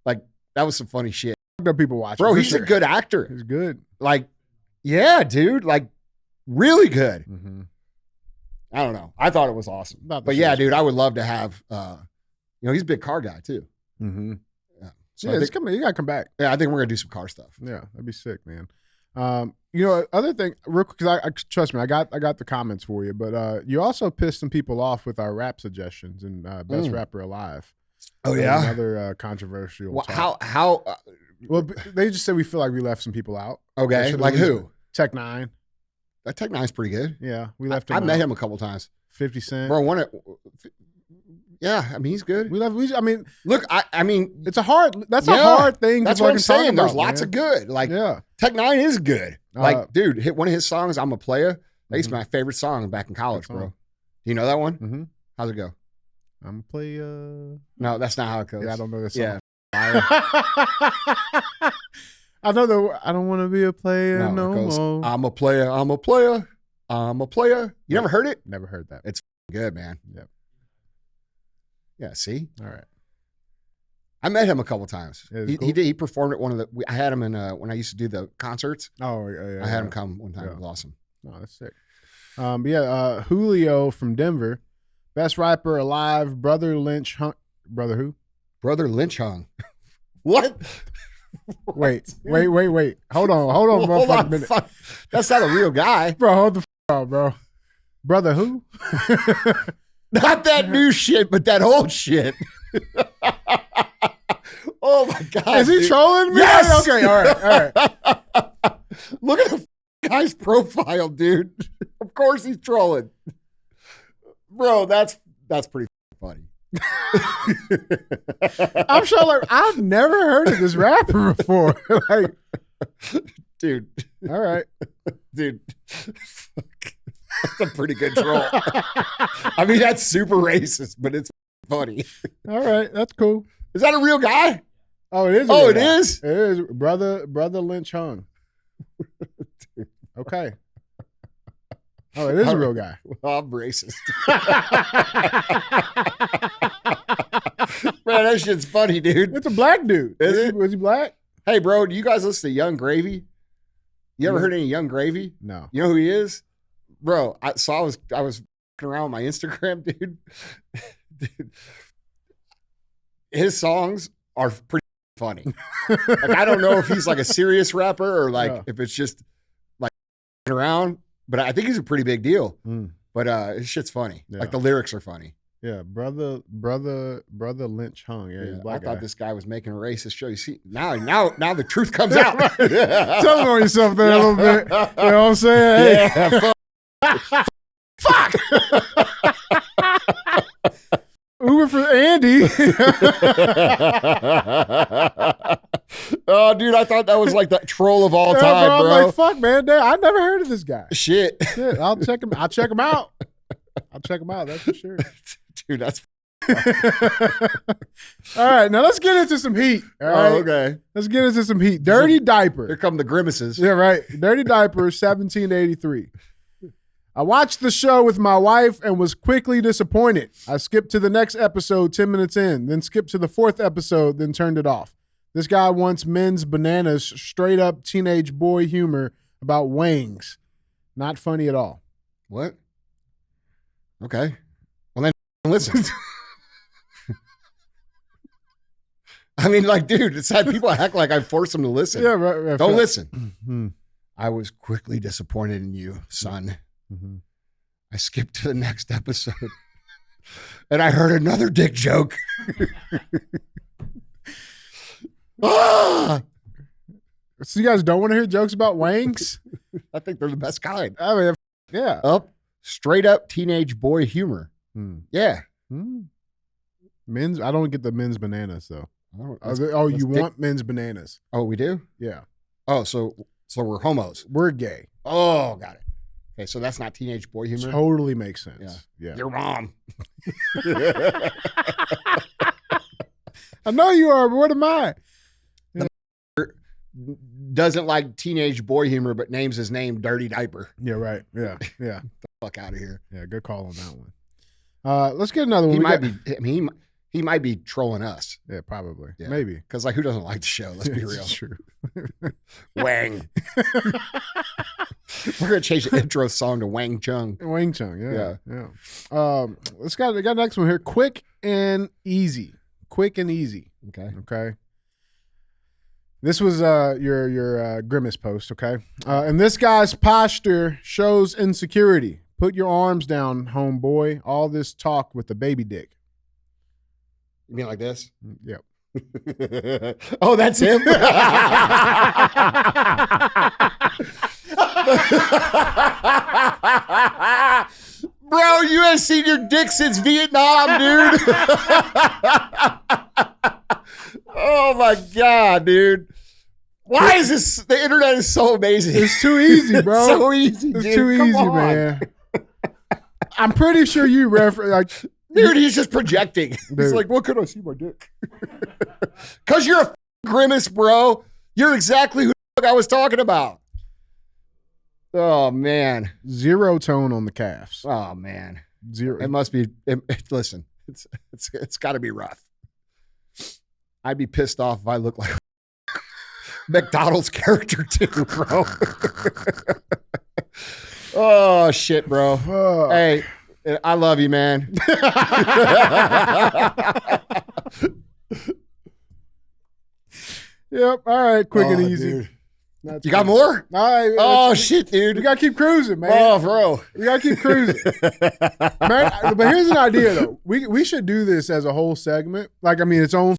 Like, that was some funny shit. People watching. Bro, he's a good actor. He's good. Like, yeah, dude. Like, really good. Mm-hmm. I don't know. I thought it was awesome. But yeah, dude, I would love to have, he's a big car guy too. Mm-hmm. Yeah. So yeah, you got to come back. Yeah, I think we're going to do some car stuff. Yeah, that'd be sick, man. Other thing, real quick, because I trust me, I got the comments for you, but you also pissed some people off with our rap suggestions and Best Rapper Alive. Oh, yeah? Another controversial Well, how well, they just said we feel like we left some people out. Okay, like who? Tech Nine. That Tech Nine's pretty good. Yeah, we left him I met out. him a couple times. 50 Cent. Bro, Yeah, I mean he's good. I mean, look, I mean, it's a hard thing. That's to what I'm fucking saying. talk There's about, lots man. of good. Like, Yeah. Tech Nine is good. Like, dude, hit one of his songs. I'm a player. That used to be my favorite song back in college, bro. Do you know that one? Mm-hmm. How's it go? I'm a player. No, that's not how it goes. Yeah, I don't know this song. Yeah. I know that I don't want to be a player no more. I'm a player. I'm a player. I'm a player. You never heard it? Never heard that. It's good, man. Yep. Yeah. See. All right. I met him a couple times. Yeah, He cool. did. He performed at one of the. I had him in when I used to do the concerts. Oh yeah. I had him come one time. It was awesome. Oh, that's sick. But yeah, Julio from Denver, best rapper alive. Brother Lynch hung. Brother who? Brother Lynch hung. What? Wait. Hold on, motherfucker. Minute. Fuck. That's not a real guy, bro. Hold the on, bro. Brother who? Not that new shit, but that old shit. Oh my god! Is he dude. trolling me? Yes. Okay. All right. Look at the guy's profile, dude. Of course he's trolling, bro. That's pretty funny. I'm sure. Like I've never heard of this rapper before. Like, dude. All right, dude. That's a pretty good troll. I mean, that's super racist, but it's funny. All right, that's cool. Is that a real guy? Oh, it is. Oh, it is. It is. Brother Lynch hung. Okay. Oh, it is a real guy. Well, I'm racist. Man, that shit's funny, dude. It's a black dude. Is it? Was he black? Hey, bro, do you guys listen to Young Gravy? You ever heard any Young Gravy? No. You know who he is? Bro, I was fucking around with my Instagram, dude. Dude. His songs are pretty funny. Like, I don't know if he's like a serious rapper or like if it's just like around, but I think he's a pretty big deal. But his shit's funny. Yeah. Like the lyrics are funny. Yeah, brother Lynch hung. Yeah, he's a black I thought guy. this guy was making a racist show. You see, now the truth comes out. Tell on yourself there a little bit. You know what I'm saying? Hey. Yeah, fuck. Uber for Andy. Oh, dude, I thought that was like the troll of all time, bro. I'm like, fuck, man. I never heard of this guy. Shit. I'll check him out. I'll check him out. That's for sure. Dude, that's all right. Now let's get into some heat. All right. Oh, okay. Let's get into some heat. Dirty Diaper. Here come the grimaces. Yeah, right. Dirty Diaper, 1783. I watched the show with my wife and was quickly disappointed. I skipped to the next episode 10 minutes in, then skipped to the fourth episode, then turned it off. This guy wants men's bananas, straight up teenage boy humor about wangs. Not funny at all. What? Okay. Well, then listen. I mean, like, dude, it's had people act like I forced them to listen. Yeah, right. Don't listen. Mm-hmm. I was quickly disappointed in you, son. Mm-hmm. I skipped to the next episode and I heard another dick joke. So you guys don't want to hear jokes about wangs? I think they're the best kind. I mean, yeah. Straight up teenage boy humor. Yeah. Men's. I don't get the men's bananas though. You want men's bananas? Oh, we do? Yeah. Oh, so we're homos. We're gay. Oh, got it. Okay, so that's not teenage boy humor? Totally makes sense. Yeah. Your mom. I know you are, but what am I? Doesn't like teenage boy humor, but names his name Dirty Diaper. Yeah, right. Yeah. The fuck out of here. Yeah, good call on that one. Let's get another one. He might be trolling us. Yeah, probably. Yeah. Maybe. Because like, who doesn't like the show? Let's be real. That's true. Wang. We're gonna change the intro song to Wang Chung. Wang Chung. Yeah. Let's got the next one here. Quick and easy. Okay. This was your grimace post. Okay. And this guy's posture shows insecurity. Put your arms down, homeboy. All this talk with the baby dick. You mean like this? Yep. Oh, that's him? Bro, you ain't seen your dick since Vietnam, dude. Oh my God, dude. Why is this? The internet is so amazing. It's too easy, bro. It's so easy, dude. It's too Come easy, on. man. I'm pretty sure you like. Dude, he's just projecting. He's Dude. like, what could I see my dick? Because you're a grimace, bro. You're exactly who the fuck I was talking about. Oh, man. Zero tone on the calves. Oh, man. Zero. It must be. Listen, it's got to be rough. I'd be pissed off if I look like McDonald's character too, bro. Oh, shit, bro. Hey, I love you, man. Yep. All right. Quick and easy. Dude. That's You got cool. more? All right. Oh, shit, dude. We got to keep cruising, man. Oh, bro. We got to keep cruising. Man, but here's an idea, though. We should do this as a whole segment. Like, I mean, its own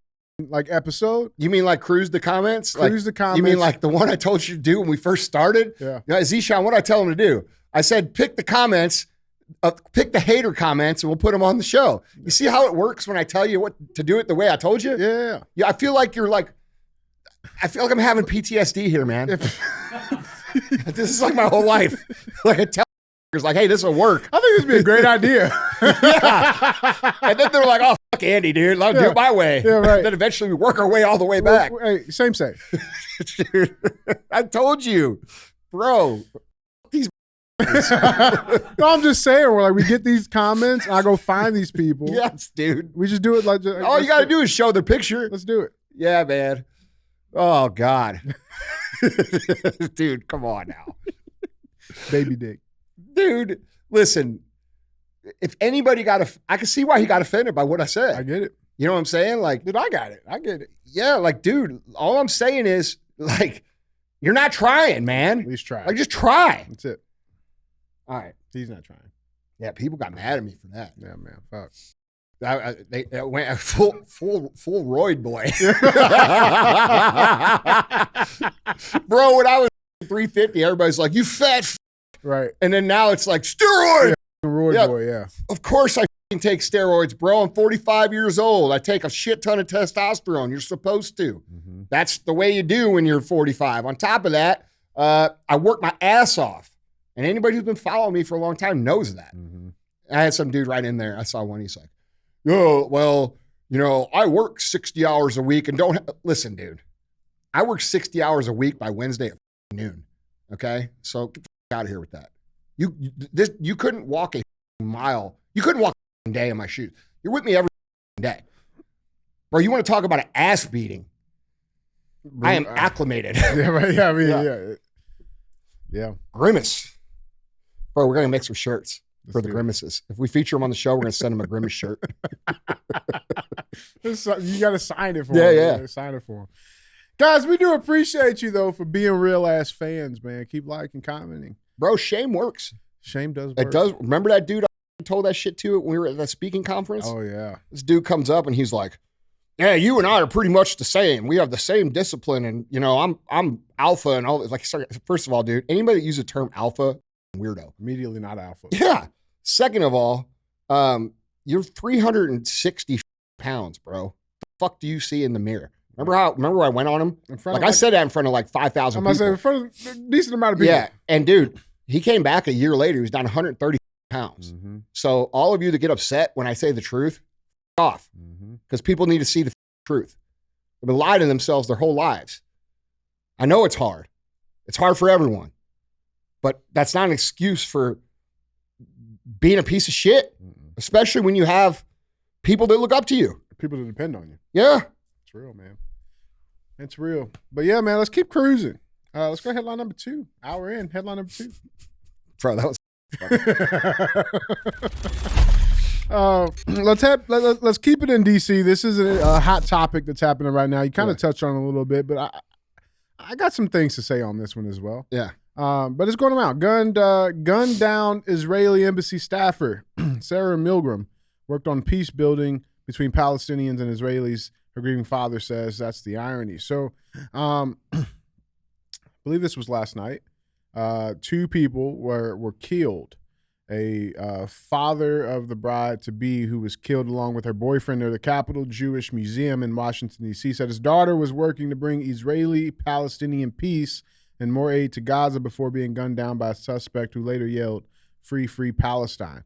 like episode. You mean like cruise the comments? Cruise the comments. You mean like the one I told you to do when we first started? Yeah. Zishan, what did I tell him to do? I said, pick the comments, pick the hater comments, and we'll put them on the show. You see how it works when I tell you what to do it the way I told you? Yeah. Yeah, I feel like I'm having PTSD here, man. This is like my whole life. Like I tell like, hey, this will work. I think this would be a great idea. Yeah. And then they're like, oh, fuck Andy, dude. Let him do it my way. Yeah, right. And then eventually we work our way all the way back. Hey, same. Dude, I told you, bro. These No, I'm just saying, we're like, we get these comments, and I go find these people. Yes, dude. We just do it like all you got to do is show the picture. Let's do it. Yeah, man. Oh, God. Dude, come on now. Baby dick. Dude, listen, if anybody I can see why he got offended by what I said. I get it. You know what I'm saying? Like, dude, I got it. I get it. Yeah, like, dude, all I'm saying is, like, you're not trying, man. At least try. Like, just try. That's it. All right. He's not trying. Yeah, people got mad at me for that. Yeah, man. Fuck. They went full roid boy. Bro, when I was 350, everybody's like, you fat right. And then now it's like, steroid. Yeah, roid boy, yeah. Of course I take steroids, bro. I'm 45 years old. I take a shit ton of testosterone. You're supposed to. Mm-hmm. That's the way you do when you're 45. On top of that, I work my ass off. And anybody who's been following me for a long time knows that. Mm-hmm. I had some dude right in there. I saw one. He's like, oh, well, you know, I work 60 hours a week and don't listen, dude. I work 60 hours a week by Wednesday at noon. Okay? So get the out of here with that. You couldn't walk a mile. You couldn't walk a day in my shoes. You're with me every day. Bro, you want to talk about an ass beating? I am acclimated. Yeah, right. Yeah, I mean, yeah. Grimace. Bro, we're going to make some shirts for the grimaces. If we feature them on the show, we're going to send them a grimace shirt. You got to sign it for Yeah, him. yeah. You gotta sign it for him. Guys, we do appreciate you, though, for being real-ass fans, man. Keep liking, commenting. Bro, shame works. Shame does work. It does. Remember that dude I told that shit to when we were at that speaking conference? Oh, yeah. This dude comes up and he's like, yeah, you and I are pretty much the same. We have the same discipline, and, you know, I'm alpha and all. Like, first of all, dude, anybody that uses the term alpha, weirdo. Immediately not alpha. Yeah. Second of all, you're 360 pounds, bro. The fuck do you see in the mirror? Remember I went on him? I said that in front of like 5,000 people. I'm saying in front of a decent amount of people. Yeah. And dude, he came back a year later. He was down 130 pounds. Mm-hmm. So all of you that get upset when I say the truth, off. Because people need to see the truth. They've been lying to themselves their whole lives. I know it's hard. It's hard for everyone. But that's not an excuse for being a piece of shit, especially when you have people that look up to you. People that depend on you. Yeah. It's real, man. It's real. But yeah, man, let's keep cruising. Let's go headline number 2. Hour in, headline number 2. Bro, that was let's keep it in DC. This is a hot topic that's happening right now. You kind of touched on it a little bit, but I got some things to say on this one as well. Yeah. But it's going around. Gunned down Israeli embassy staffer Sarah Milgrim worked on peace building between Palestinians and Israelis. Her grieving father says that's the irony. So, I believe this was last night. 2 people were killed a father of the bride-to-be who was killed along with her boyfriend near the Capitol Jewish Museum in Washington, D.C., said his daughter was working to bring Israeli-Palestinian peace and more aid to Gaza before being gunned down by a suspect who later yelled, "Free, free Palestine."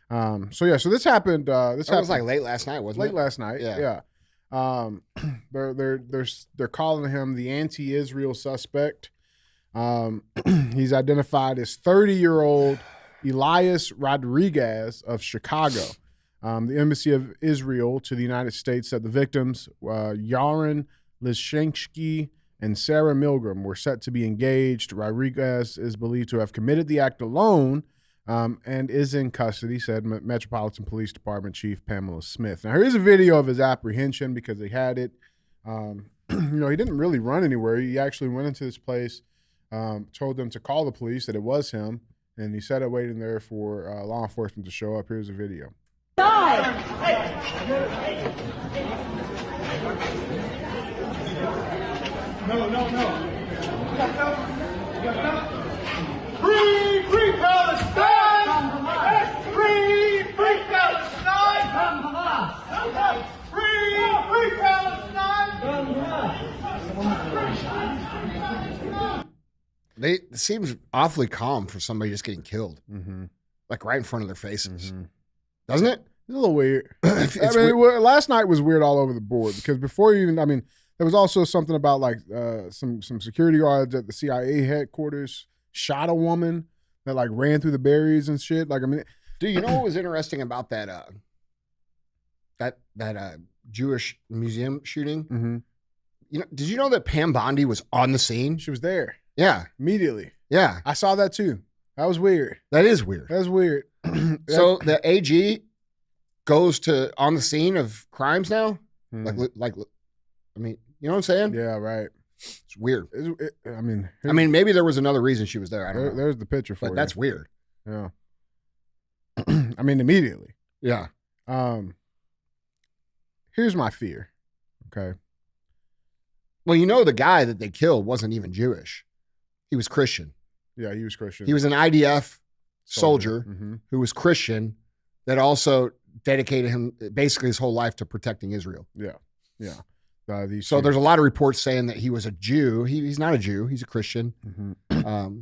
So this happened. This was like late last night, wasn't it? Late last night, yeah. They're calling him the anti-Israel suspect. He's identified as 30-year-old Elias Rodriguez of Chicago. The Embassy of Israel to the United States said the victims, Yaron Lishensky and Sarah Milgrim, were set to be engaged. Rodriguez is believed to have committed the act alone and is in custody, said Metropolitan Police Department Chief Pamela Smith. Now, here's a video of his apprehension because they had it. He didn't really run anywhere. He actually went into this place, told them to call the police, that it was him, and he sat waiting there for law enforcement to show up. Here's a video. No. Free, free Palestine! Free, free Palestine! Free, free Palestine! It seems awfully calm for somebody just getting killed, like right in front of their faces, doesn't it? It's a little weird. Last night was weird all over the board because before even, there was also something about like some security guards at the CIA headquarters shot a woman that like ran through the barriers and shit. Do you know what was interesting about that Jewish museum shooting? Mm-hmm. Did you know that Pam Bondi was on the scene? She was there. Yeah. Immediately. Yeah. I saw that too. That was weird. That is weird. That's weird. So the AG goes to on the scene of crimes now? You know what I'm saying? Yeah, right. It's weird. Maybe there was another reason she was there. I don't know. There's the picture for you. That's weird. Yeah. Immediately. Yeah. Here's my fear. Okay. Well, the guy that they killed wasn't even Jewish. He was Christian. Yeah, he was Christian. He was an IDF soldier Mm-hmm. who was Christian that also dedicated him basically his whole life to protecting Israel. Yeah. Yeah. So there's a lot of reports saying that he was a Jew. He's not a Jew. He's a Christian. Mm-hmm.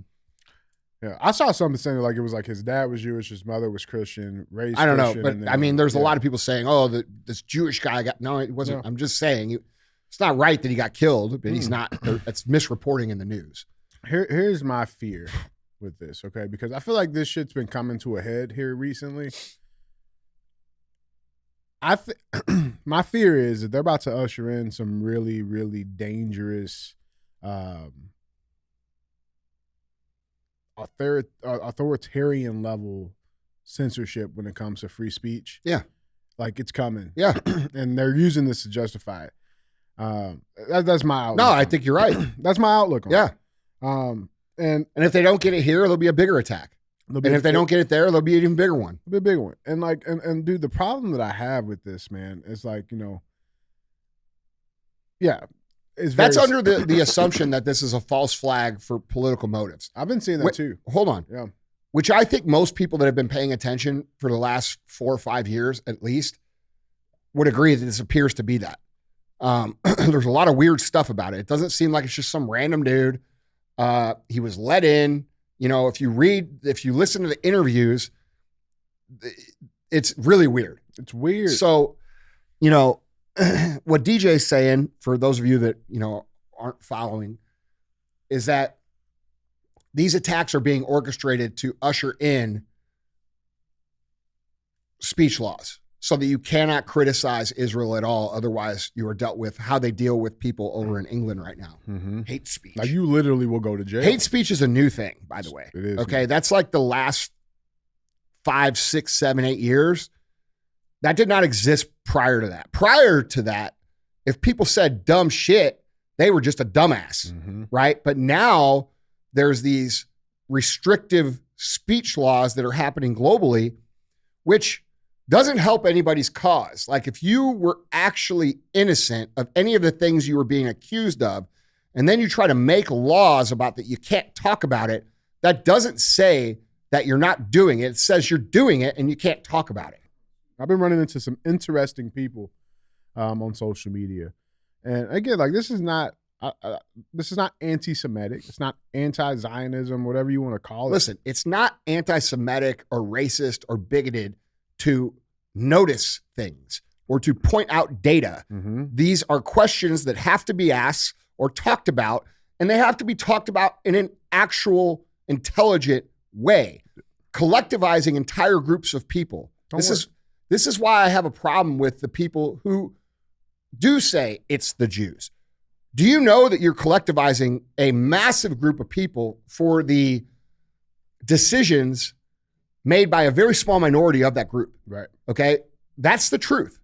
Yeah, I saw something saying like it was like his dad was Jewish, his mother was Christian, raised. I don't know, Christian, but there's a lot of people saying, "Oh, this Jewish guy got." No, it wasn't. No. I'm just saying it's not right that he got killed, but he's not. That's misreporting in the news. Here's my fear with this, okay? Because I feel like this shit's been coming to a head here recently. My fear is that they're about to usher in some really, really dangerous authoritarian level censorship when it comes to free speech. Yeah. Like it's coming. Yeah. And they're using this to justify it. That's my outlook. No, I think you're right. That's my outlook on it. And if they don't get it here, there'll be a bigger attack. And if they don't get it there, there'll be an even bigger one. It'll be a big one. And and dude, the problem that I have with this, man, is that's under the assumption that this is a false flag for political motives. I've been seeing that too. Hold on. Yeah. Which I think most people that have been paying attention for the last 4 or 5 years at least would agree that this appears to be that. There's a lot of weird stuff about it. It doesn't seem like it's just some random dude. He was let in. If you listen to the interviews, it's really weird. It's weird. So, what DJ's saying, for those of you that, aren't following, is that these attacks are being orchestrated to usher in speech laws so that you cannot criticize Israel at all. Otherwise, you are dealt with how they deal with people over in England right now. Mm-hmm. Hate speech. Like you literally will go to jail. Hate speech is a new thing, by the way. It is. Okay. That's like the last 5, 6, 7, 8 years. That did not exist prior to that. Prior to that, if people said dumb shit, they were just a dumbass, right? But now there's these restrictive speech laws that are happening globally, which doesn't help anybody's cause. Like if you were actually innocent of any of the things you were being accused of, and then you try to make laws about that you can't talk about it, that doesn't say that you're not doing it. It says you're doing it and you can't talk about it. I've been running into some interesting people on social media. And again, like this is not anti-Semitic. It's not anti-Zionism, whatever you want to call it. Listen, it's not anti-Semitic or racist or bigoted to notice things or to point out data. These are questions that have to be asked or talked about, and they have to be talked about in an actual intelligent way, collectivizing entire groups of people. This is why I have a problem with the people who do say it's the Jews. Do you know that you're collectivizing a massive group of people for the decisions made by a very small minority of that group? Right. Okay. That's the truth.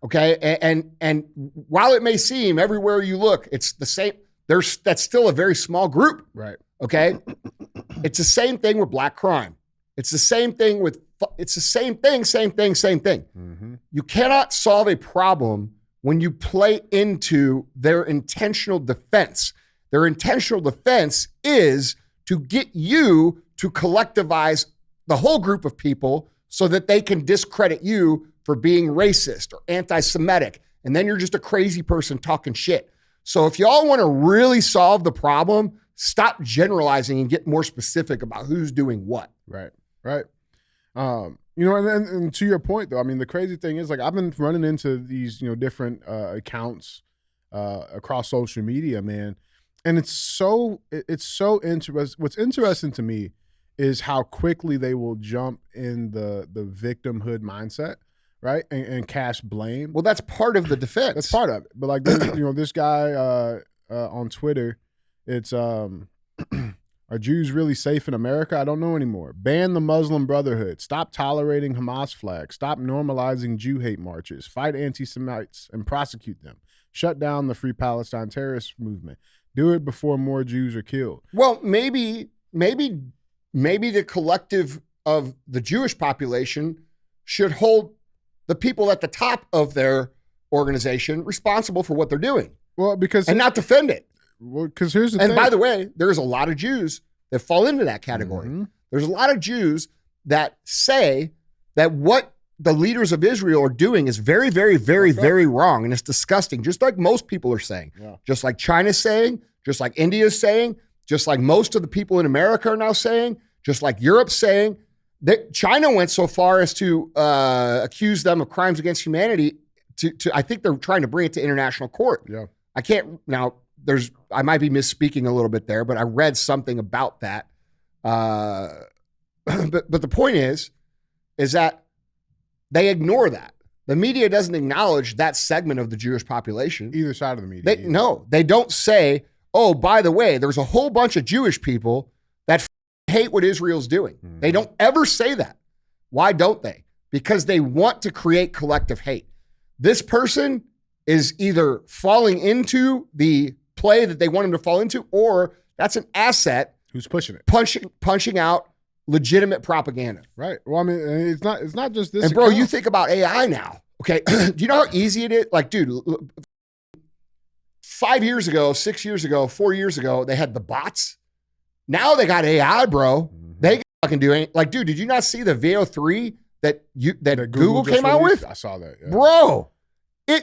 Okay. And while it may seem everywhere you look, it's the same, that's still a very small group. Right. Okay. It's the same thing with black crime. It's the same thing same thing. You cannot solve a problem when you play into their intentional defense. Their intentional defense is to get you to collectivize the whole group of people so that they can discredit you for being racist or anti-Semitic. And then you're just a crazy person talking shit. So if y'all want to really solve the problem, stop generalizing and get more specific about who's doing what. Right. You know, and to your point though, I mean, the crazy thing is like I've been running into these, different accounts across social media, man. And it's so interesting. What's interesting to me is how quickly they will jump in the victimhood mindset, right? And cast blame. Well, that's part of the defense. That's part of it. But like, this guy on Twitter, it's are Jews really safe in America? I don't know anymore. Ban the Muslim Brotherhood. Stop tolerating Hamas flags. Stop normalizing Jew hate marches. Fight anti-Semites and prosecute them. Shut down the Free Palestine terrorist movement. Do it before more Jews are killed. Well, maybe the collective of the Jewish population should hold the people at the top of their organization responsible for what they're doing. Well, and not defend it. Well, because here's the thing. And by the way, there's a lot of Jews that fall into that category. There's a lot of Jews that say that what the leaders of Israel are doing is very, very, very, very wrong. And it's disgusting, just like most people are saying, just like China's saying, just like India's saying, just like most of the people in America are now saying, just like Europe's saying. That China went so far as to accuse them of crimes against humanity. I think they're trying to bring it to international court. Yeah, I can't now. I might be misspeaking a little bit there, but I read something about that. But the point is that they ignore that. The media doesn't acknowledge that segment of the Jewish population. Either side of the media. No, they don't say, oh, by the way, there's a whole bunch of Jewish people that hate what Israel's doing. They don't ever say that. Why don't they? Because they want to create collective hate. This person is either falling into the play that they want him to fall into, or that's an asset who's pushing it, punching out legitimate propaganda. Right. Well, I mean, it's not just this. And bro, you think about AI now. Okay, do you know how easy it is? Like, dude, 5 years ago, 6 years ago, 4 years ago, they had the bots. Now they got AI, bro. They can fucking do anything. Like, dude, did you not see the VO3 that Google came out with? I saw that, bro.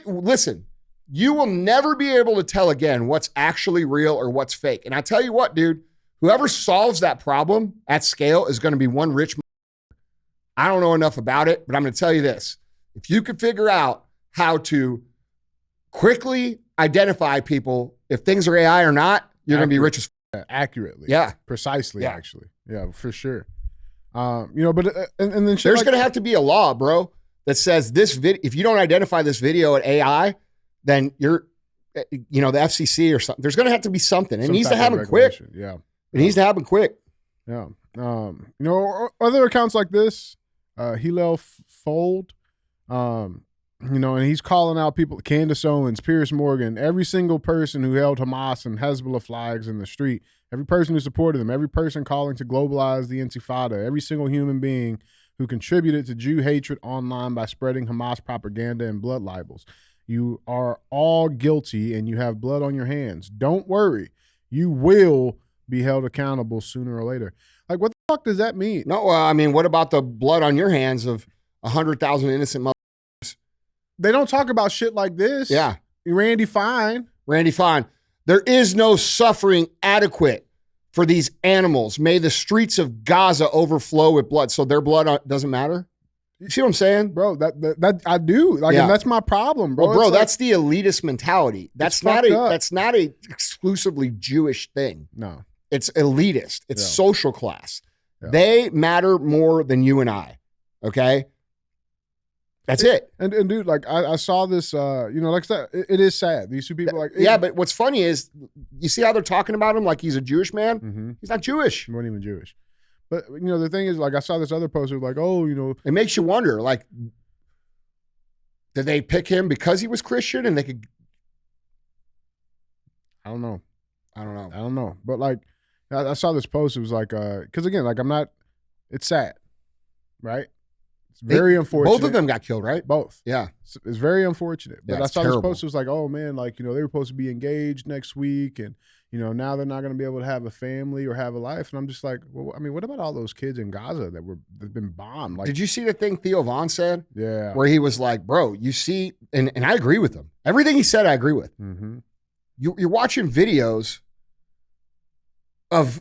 Listen. You will never be able to tell again what's actually real or what's fake. And I tell you what, dude, whoever solves that problem at scale is going to be one rich. I don't know enough about it, but I'm going to tell you this. If you could figure out how to quickly identify people, if things are AI or not, you're going to be rich as accurately. Yeah. Precisely, actually. Yeah, for sure. But and then there's going to have to be a law, bro, that says this video, if you don't identify this video at AI, then you're, the FCC or something. There's going to have to be something. It needs to happen quick. Yeah. It needs to happen quick. Yeah. Other accounts like this, Hillel Fold, and he's calling out people, Candace Owens, Pierce Morgan, every single person who held Hamas and Hezbollah flags in the street, every person who supported them, every person calling to globalize the Intifada, every single human being who contributed to Jew hatred online by spreading Hamas propaganda and blood libels. You are all guilty and you have blood on your hands. Don't worry. You will be held accountable sooner or later. Like, what fuck does that mean? No, I mean, what about the blood on your hands of 100,000 innocent motherfuckers? They don't talk about shit like this. Yeah. Randy Fine. There is no suffering adequate for these animals. May the streets of Gaza overflow with blood. So their blood doesn't matter? You see what I'm saying? Bro, that I do. Like, and that's my problem, bro. Well, bro, It's like, that's the elitist mentality. That's not a exclusively Jewish thing. No. It's elitist. It's social class. Yeah. They matter more than you and I. Okay? That's it. And dude, like I saw this, like I said, it is sad. These two people, like, but what's funny is, you see how they're talking about him like he's a Jewish man? Mm-hmm. He's not Jewish. He wasn't even Jewish. But the thing is, like, I saw this other poster, like, it makes you wonder, like, did they pick him because he was Christian and they could? I don't know. But like, I saw this post. It was like, because again, like, it's sad, right? It's very unfortunate. Both of them got killed, right? Both. Yeah. It's very unfortunate. But yeah, I saw terrible. this post. It was like, oh man, like, they were supposed to be engaged next week. And, now they're not going to be able to have a family or have a life. And I'm just like, well, I mean, what about all those kids in Gaza that've been bombed? Like, did you see the thing Theo Von said? Yeah. Where he was like, bro, you see, and I agree with him. Everything he said, I agree with. Mm-hmm. You're watching videos of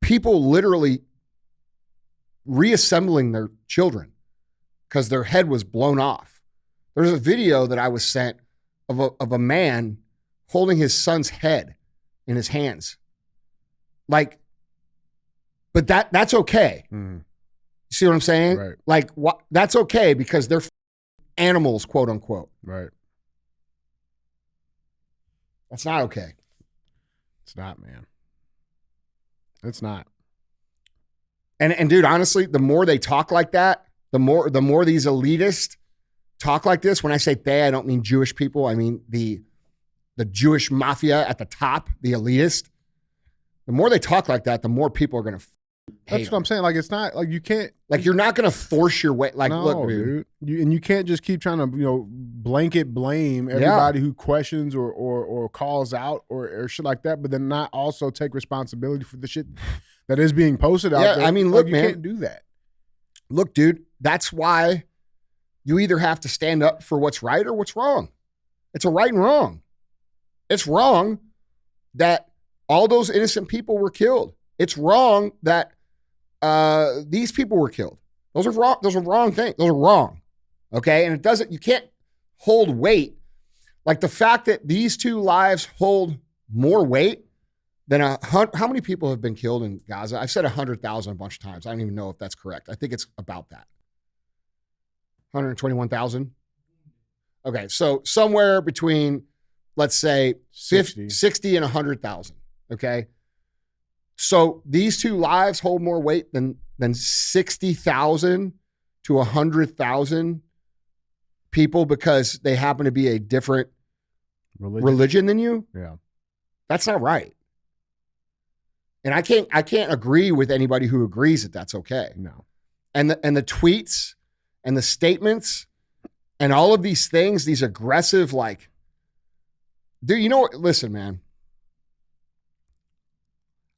people literally reassembling their children because their head was blown off. There's a video that I was sent of a man holding his son's head in his hands. Like, but that's okay. Mm-hmm. You see what I'm saying? Right. Like, that's okay because they're animals, quote unquote. Right. That's not okay. It's not, man. It's not. And dude, honestly, the more they talk like that, the more these elitists talk like this. When I say they, I don't mean Jewish people. I mean the Jewish mafia at the top, the elitist. The more they talk like that, the more people are going to That's what I'm saying. Like, it's not like you can't. Like, you're not going to force your way. Like, no, look, dude. You can't just keep trying to, blanket blame everybody who questions or calls out or shit like that, but then not also take responsibility for the shit that is being posted out there. I mean, like, look, you man. can't do that. Look, dude, that's why you either have to stand up for what's right or what's wrong. It's a right and wrong. It's wrong that all those innocent people were killed. It's wrong that these people were killed. Those are wrong. Those are wrong things. Those are wrong. Okay. And you can't hold weight. Like, the fact that these two lives hold more weight than how many people have been killed in Gaza? I've said 100,000 a bunch of times. I don't even know if that's correct. I think it's about that. 121,000. Okay. So somewhere between, let's say 60 and 100,000. Okay. So these two lives hold more weight than 60,000 to 100,000 people because they happen to be a different religion than you. Yeah. That's not right. And I can't agree with anybody who agrees that that's okay. No. And the tweets and the statements and all of these things, these aggressive, like, dude, you know what? Listen, man.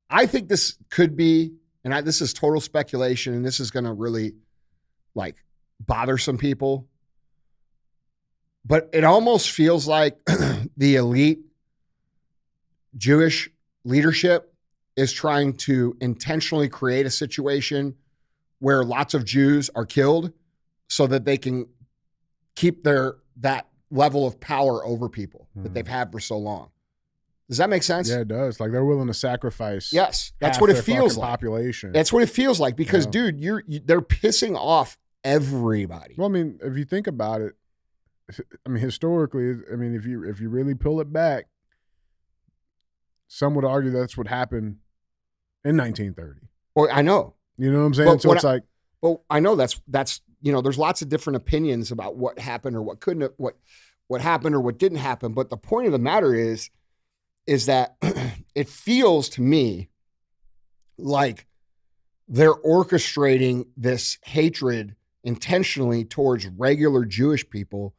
I think this could be, and this is total speculation, and this is going to really, like, bother some people. But it almost feels like the elite Jewish leadership is trying to intentionally create a situation where lots of Jews are killed so that they can keep that level of power over people that they've had for so long. Does that make sense? Yeah, it does. Like, they're willing to sacrifice. Yes, that's what it feels like. Population. That's what it feels like because, dude, they're pissing off everybody. Well, I mean, if you think about it, I mean, historically, I mean, if you really pull it back, some would argue that's what happened in 1930. Well, I know. You know what I'm saying? So it's like, well, I know that's there's lots of different opinions about what happened or what couldn't have, what happened or what didn't happen. But the point of the matter is that it feels to me like they're orchestrating this hatred intentionally towards regular Jewish people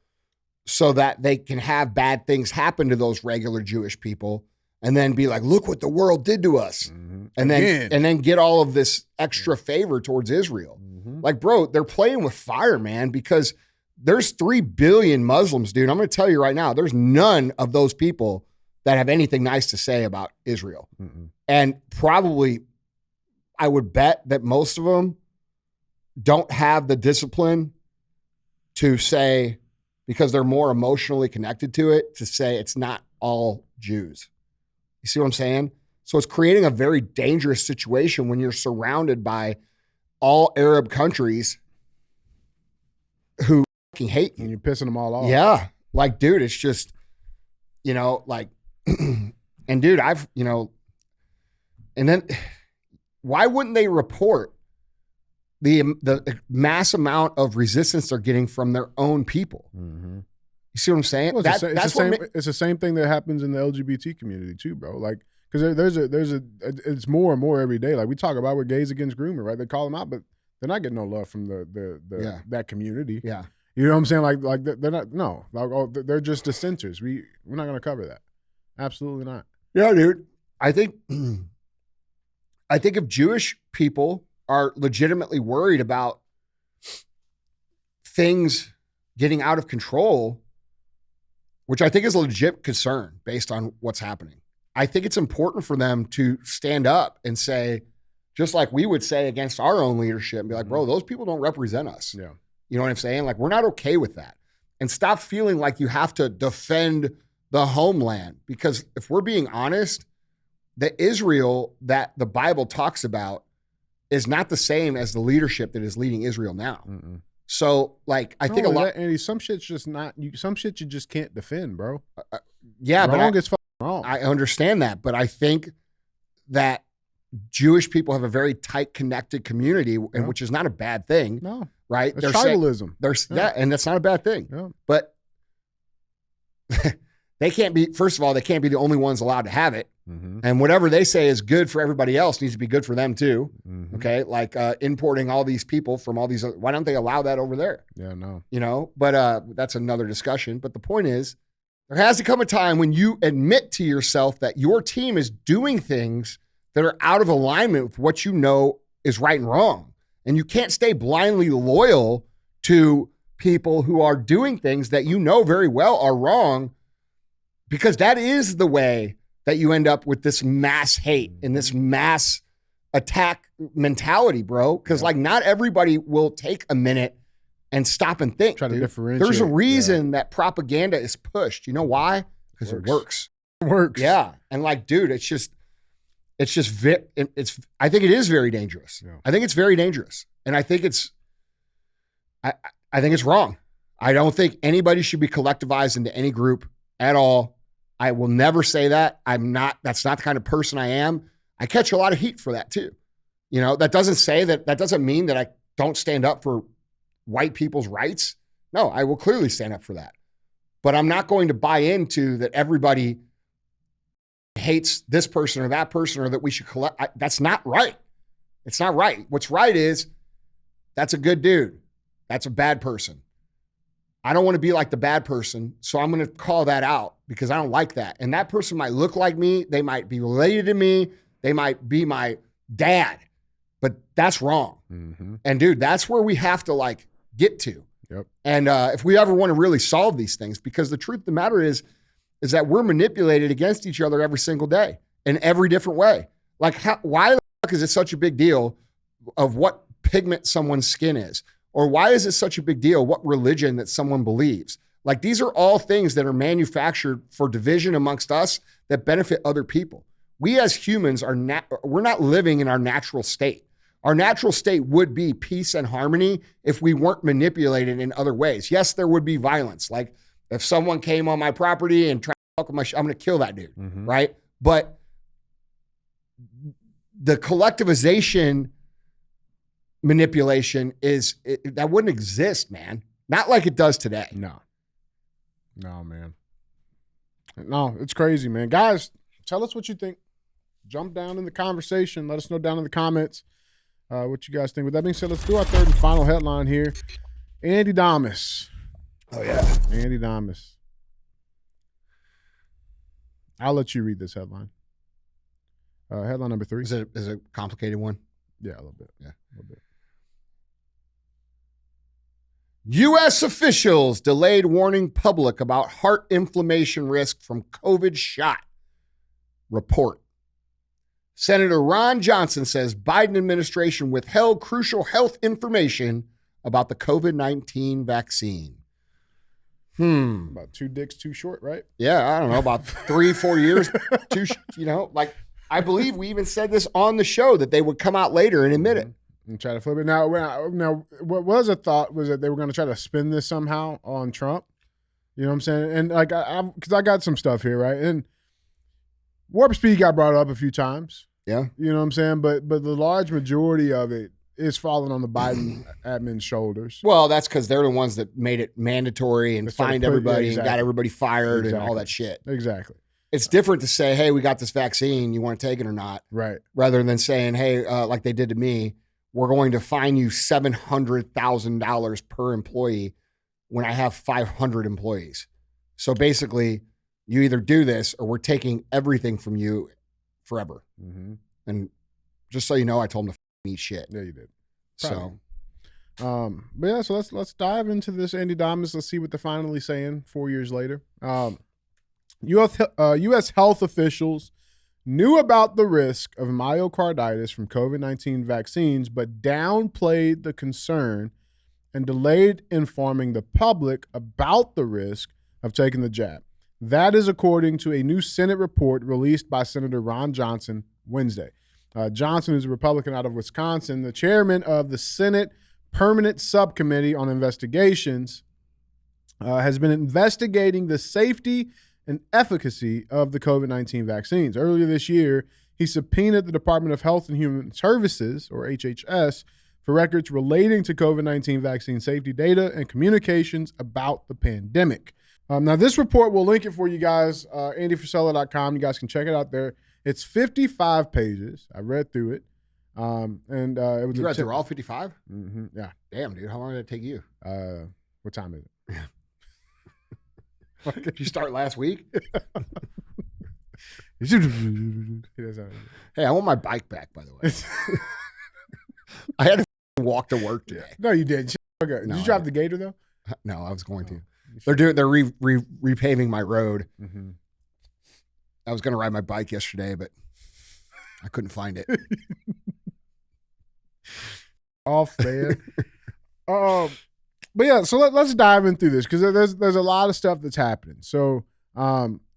so that they can have bad things happen to those regular Jewish people and then be like, look what the world did to us. And then get all of this extra favor towards Israel. Like, bro, they're playing with fire, man, because there's 3 billion Muslims, dude. I'm going to tell you right now, there's none of those people that have anything nice to say about Israel. And probably, I would bet that most of them don't have the discipline to say, because they're more emotionally connected to it, to say it's not all Jews. You see what I'm saying? So it's creating a very dangerous situation when you're surrounded by all Arab countries who fucking hate you. And you're pissing them all off. Yeah. Like, dude, it's just, you know, like, and dude, I've, you know, and then why wouldn't they report the mass amount of resistance they're getting from their own people? You see what I'm saying? Well, it's the same thing that happens in the LGBT community too, bro. Like, because it's more and more every day. Like, we talk about with gays against grooming, right? They call them out, but they're not getting no love from that community. Yeah, you know what I'm saying? Like they're not. No, like, oh, they're just dissenters. We're not going to cover that. Absolutely not. Yeah, dude. I think if Jewish people are legitimately worried about things getting out of control, which I think is a legit concern based on what's happening, I think it's important for them to stand up and say, just like we would say against our own leadership, and be like, bro, those people don't represent us. Yeah. You know what I'm saying? Like, we're not okay with that. And stop feeling like you have to defend the homeland. Because if we're being honest, the Israel that the Bible talks about is not the same as the leadership that is leading Israel now. So, like, I think a lot. Andy, some shit's just not. Some shit you just can't defend, bro. Yeah, wrong but is fucking wrong. I understand that, but I think that Jewish people have a very tight, connected community, and which is not a bad thing. No, right? It's tribalism. And that's not a bad thing. Yeah. But they can't be. First of all, they can't be the only ones allowed to have it. And whatever they say is good for everybody else needs to be good for them too. Okay, like importing all these people from all these. Why don't they allow that over there? Yeah, no. You know, but that's another discussion. But the point is, there has to come a time when you admit to yourself that your team is doing things that are out of alignment with what you know is right and wrong. And you can't stay blindly loyal to people who are doing things that you know very well are wrong, because that is the way that you end up with this mass hate and this mass attack mentality, bro. Because like, not everybody will take a minute and stop and think. Try to dude. differentiate. There's a reason that propaganda is pushed. You know why? Because it works. It works. Yeah. And like, dude, I think it is very dangerous. Yeah. I think it's very dangerous. And I think I think it's wrong. I don't think anybody should be collectivized into any group at all. I will never say that. That's not the kind of person I am. I catch a lot of heat for that too. You know, that doesn't mean that I don't stand up for white people's rights. No, I will clearly stand up for that. But I'm not going to buy into that everybody hates this person or that person, or that we should collect. That's not right. It's not right. What's right is, that's a good dude. That's a bad person. I don't want to be like the bad person, so I'm going to call that out because I don't like that. And that person might look like me. They might be related to me. They might be my dad, but that's wrong. And dude, that's where we have to like get to. Yep. And if we ever want to really solve these things, because the truth of the matter is that we're manipulated against each other every single day in every different way. Like, why the fuck is it such a big deal of what pigment someone's skin is? Or why is it such a big deal what religion that someone believes? Like, these are all things that are manufactured for division amongst us that benefit other people. We as humans we're not living in our natural state. Our natural state would be peace and harmony if we weren't manipulated in other ways. Yes, there would be violence. Like, if someone came on my property and tried to fuck with my I'm going to kill that dude, right? But the collectivization manipulation that wouldn't exist, man. Not like it does today. No, man. No, it's crazy, man. Guys, tell us what you think. Jump down in the conversation. Let us know down in the comments what you guys think. With that being said, let's do our third and final headline here. Andy Damas. Oh, yeah. Andy Damas. I'll let you read this headline. Headline number 3. Is it a complicated one? Yeah, a little bit. Yeah, a little bit. U.S. officials delayed warning public about heart inflammation risk from COVID shot. Report. Senator Ron Johnson says Biden administration withheld crucial health information about the COVID-19 vaccine. About 2 dicks too short, right? Yeah, I don't know, about 3-4 years. I believe we even said this on the show that they would come out later and admit it. And try to flip it. Now, what was a thought was that they were going to try to spin this somehow on Trump. You know what I'm saying? And like, because I got some stuff here, right? And Warp Speed got brought up a few times. Yeah. You know what I'm saying? But the large majority of it is falling on the Biden admin's shoulders. Well, that's because they're the ones that made it mandatory and fined everybody and got everybody fired and all that shit. Exactly. It's different to say, hey, we got this vaccine. You want to take it or not? Right. Rather than saying, hey, like they did to me, we're going to fine you $700,000 per employee when I have 500 employees. So basically, you either do this or we're taking everything from you forever. Mm-hmm. And just so you know, I told them to eat shit. Yeah, you did. So, but yeah, so let's dive into this Andy Domus. Let's see what they're finally saying 4 years later. U.S. health officials knew about the risk of myocarditis from COVID-19 vaccines, but downplayed the concern and delayed informing the public about the risk of taking the jab. That is according to a new Senate report released by Senator Ron Johnson Wednesday. Johnson, who's a Republican out of Wisconsin, the chairman of the Senate Permanent Subcommittee on Investigations, has been investigating the safety and efficacy of the COVID-19 vaccines. Earlier this year, he subpoenaed the Department of Health and Human Services, or HHS, for records relating to COVID-19 vaccine safety data and communications about the pandemic. Now, this report, we'll link it for you guys, andyfrisella.com. You guys can check it out there. It's 55 pages. I read through it. It was you read through all 55? Mm-hmm, yeah. Damn, dude. How long did it take you? What time is it? Did you start last week? Hey, I want my bike back, by the way. I had to walk to work today. No, you didn't. Did you drive the Gator, though? No, I was going to. They're repaving my road. Mm-hmm. I was going to ride my bike yesterday, but I couldn't find it. Off, man. But yeah, so let's dive in through this because there's a lot of stuff that's happening. So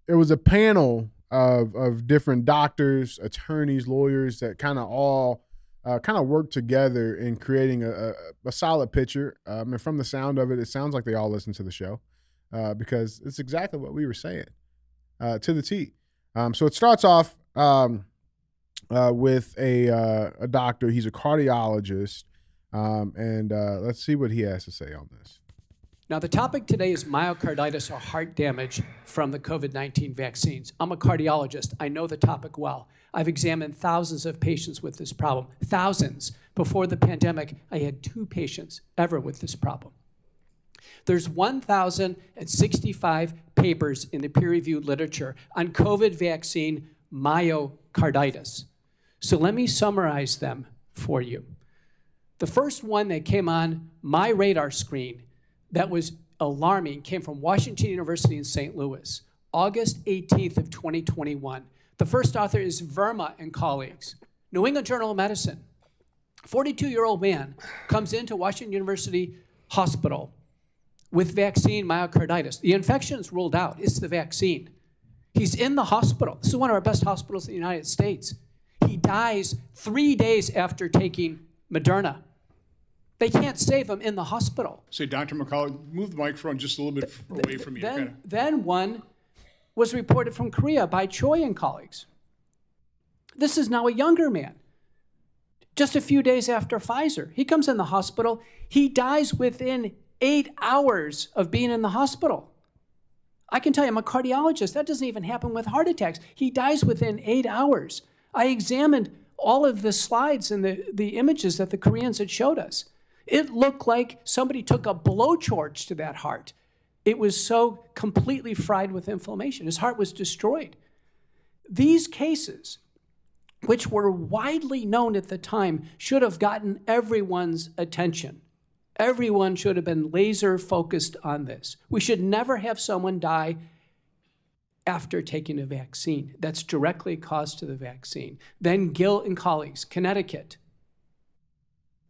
it was a panel of different doctors, attorneys, lawyers that kind of all worked together in creating a solid picture. And from the sound of it, it sounds like they all listened to the show because it's exactly what we were saying to the T. So it starts off with a doctor. He's a cardiologist. Let's see what he has to say on this. Now, the topic today is myocarditis or heart damage from the COVID-19 vaccines. I'm a cardiologist. I know the topic well. I've examined thousands of patients with this problem. Thousands. Before the pandemic, I had 2 patients ever with this problem. There's 1,065 papers in the peer-reviewed literature on COVID vaccine myocarditis. So let me summarize them for you. The first one that came on my radar screen that was alarming came from Washington University in St. Louis, August 18th of 2021. The first author is Verma and colleagues, New England Journal of Medicine. 42-year-old man comes into Washington University Hospital with vaccine myocarditis. The infection's ruled out. It's the vaccine. He's in the hospital. This is one of our best hospitals in the United States. He dies 3 days after taking Moderna. They can't save him in the hospital. Say, Dr. McCullough, move the microphone just a little bit away from you. Then one was reported from Korea by Choi and colleagues. This is now a younger man. Just a few days after Pfizer, he comes in the hospital. He dies within 8 hours of being in the hospital. I can tell you, I'm a cardiologist. That doesn't even happen with heart attacks. He dies within 8 hours. I examined all of the slides and the images that the Koreans had showed us. It looked like somebody took a blowtorch to that heart. It was so completely fried with inflammation. His heart was destroyed. These cases, which were widely known at the time, should have gotten everyone's attention. Everyone should have been laser focused on this. We should never have someone die after taking a vaccine that's directly caused to the vaccine. Then Gill and colleagues, Connecticut,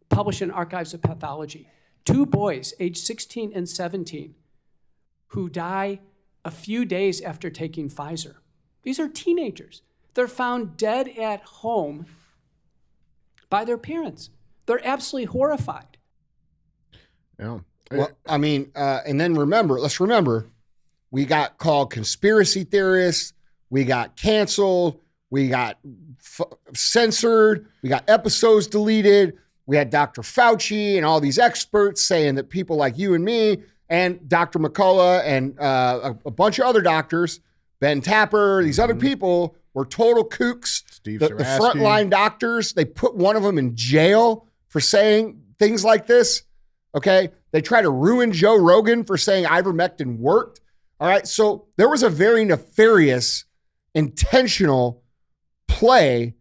published in Archives of Pathology, 2 boys, aged 16 and 17, who die a few days after taking Pfizer. These are teenagers. They're found dead at home by their parents. They're absolutely horrified. Yeah. Well, I mean, and then let's remember, we got called conspiracy theorists. We got canceled. We got censored. We got episodes deleted. We had Dr. Fauci and all these experts saying that people like you and me and Dr. McCullough and a bunch of other doctors, Ben Tapper, these other people were total kooks. Steve the frontline doctors, they put one of them in jail for saying things like this. Okay. They try to ruin Joe Rogan for saying ivermectin worked. All right. So there was a very nefarious, intentional play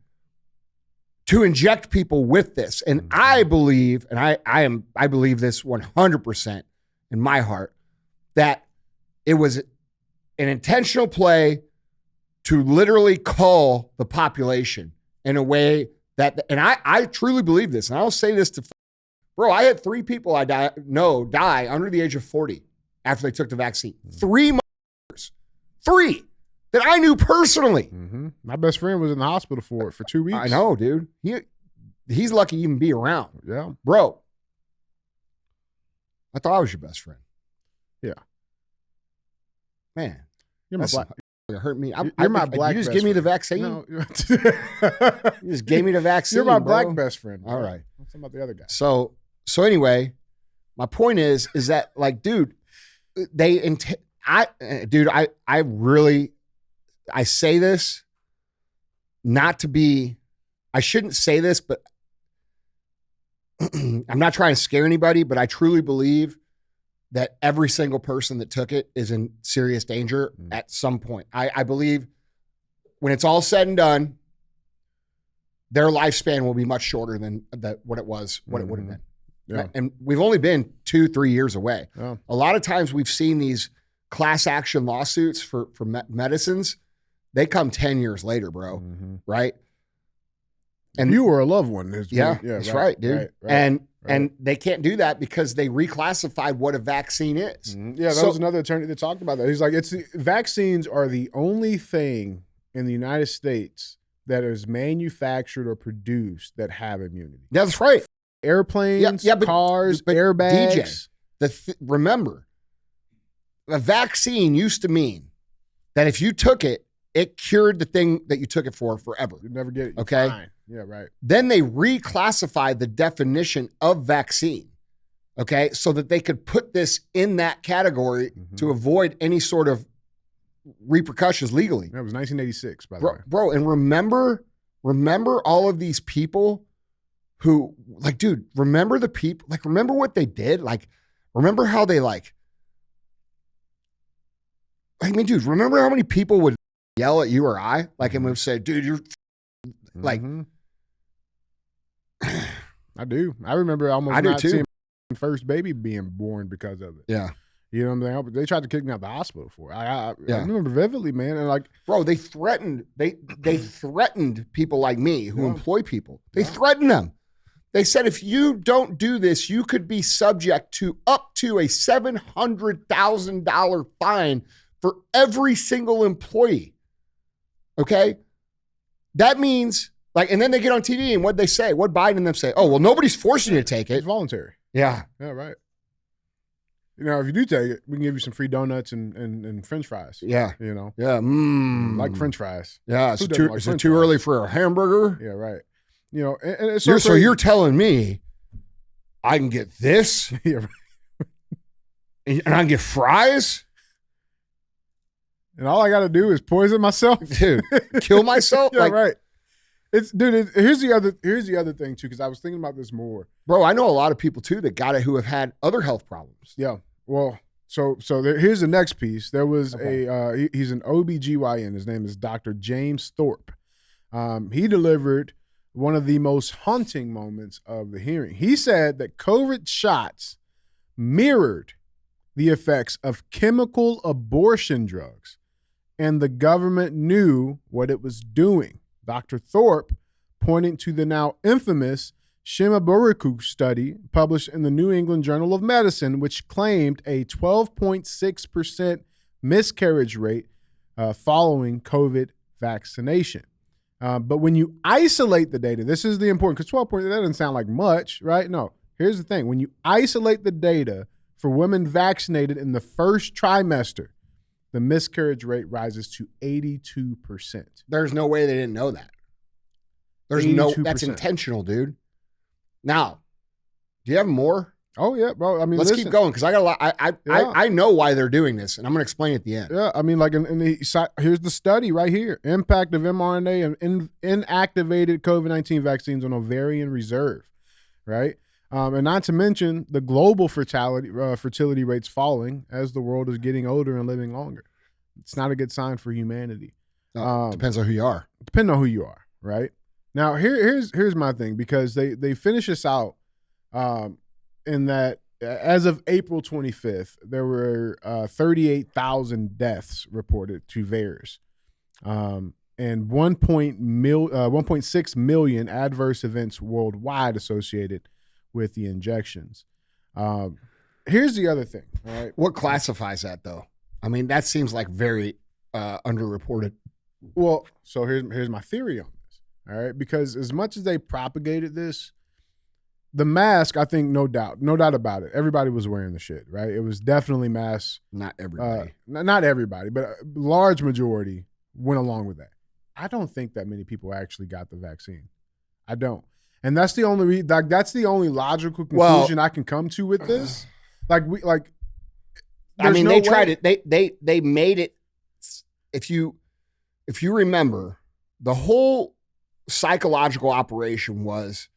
to inject people with this. And I believe, and I believe this 100% in my heart, that it was an intentional play to literally cull the population in a way that, and I truly believe this, and I'll say this to, bro, I had 3 people I die under the age of 40 after they took the vaccine. 3 months. 3 that I knew personally. Mm-hmm. My best friend was in the hospital for 2 weeks. I know, dude. He's lucky to even be around. Yeah. Bro, I thought I was your best friend. Yeah. Man. You're my black. It hurt me. You're my black. You just best give me the friend. vaccine? No. You just gave me the vaccine. You're my bro. black best friend. All right. What's about the other guy? So anyway, my point is that, like, dude, I say this not to be, I shouldn't say this, but I'm not trying to scare anybody, but I truly believe that every single person that took it is in serious danger at some point. I believe when it's all said and done, their lifespan will be much shorter than what it would have been. Yeah. And we've only been 2-3 years away. Yeah. A lot of times we've seen these class action lawsuits for medicines. They come 10 years later, bro. Mm-hmm. Right? And you were a loved one. That's right, dude. Right. And they can't do that because they reclassified what a vaccine is. Mm-hmm. Yeah, that was another attorney that talked about that. He's like, vaccines are the only thing in the United States that is manufactured or produced that have immunity. That's right. Airplanes, cars, airbags. DJ, remember, a vaccine used to mean that if you took it, it cured the thing that you took it for forever. You'd never get it. You're okay. Fine. Yeah, right. Then they reclassified the definition of vaccine, okay, so that they could put this in that category to avoid any sort of repercussions legally. That was 1986, by the way. Bro, and remember all of these people who, like, dude, remember the people, like, remember what they did? Like, remember how they, like, I mean, dude, remember how many people would yell at you or I? Like, and would say, dude, you're, like, I do. I remember almost I do not too. seeing my first baby being born because of it. Yeah. You know what I'm saying? They tried to kick me out of the hospital for it. I remember vividly, man. And like, bro, they threatened people like me who employ people. They threatened them. They said, if you don't do this, you could be subject to up to a $700,000 fine for every single employee. Okay? That means, like, and then they get on TV and what'd they say? What'd Biden and them say? Oh, well, nobody's forcing you to take it. It's voluntary. Yeah. Yeah, right. You know, if you do take it, we can give you some free donuts and French fries. Yeah. You know? Yeah. Like French fries. Yeah. Is it too early for a hamburger? Yeah, right. You know, and it's so you're telling me I can get this? Yeah, right. And I can get fries? And all I got to do is poison myself? Dude, kill myself? Yeah, like, right. Here's the other thing too, because I was thinking about this more. Bro, I know a lot of people too that got it who have had other health problems. Yeah. Well, Here's the next piece. There was he's an OBGYN. His name is Dr. James Thorpe. He delivered one of the most haunting moments of the hearing. He said that COVID shots mirrored the effects of chemical abortion drugs, and the government knew what it was doing. Dr. Thorpe, pointing to the now infamous Shimabukuro study published in the New England Journal of Medicine, which claimed a 12.6% miscarriage rate following COVID vaccination. But when you isolate the data, this is the important, because 12 that doesn't sound like much, right? No, here's the thing. When you isolate the data for women vaccinated in the first trimester, the miscarriage rate rises to 82%. There's no way they didn't know that. There's 82%. That's intentional, dude. Now, do you have more? Oh yeah, bro. I mean, let's keep going, because I got a lot. I know why they're doing this, and I'm going to explain at the end. Yeah, I mean, like here's the study right here: impact of mRNA and inactivated COVID-19 vaccines on ovarian reserve, right? And not to mention the global fertility rates falling as the world is getting older and living longer. It's not a good sign for humanity. Depends on who you are. Depending on who you are, right? Now here's my thing, because they finish this out in that as of April 25th, there were 38,000 deaths reported to VAERS, and 1.6 million adverse events worldwide associated with the injections. Here's the other thing. All right. What classifies that, though? I mean, that seems like very underreported. Well, so here's my theory on this. All right, because as much as they propagated this, the mask, I think, no doubt about it, everybody was wearing the shit, right? It was definitely mass. Not everybody. Not everybody, but a large majority went along with that. I don't think that many people actually got the vaccine. I don't. And that's the only that's the only logical conclusion I can come to with this. I mean, they tried it. They made it. If you remember, the whole psychological operation was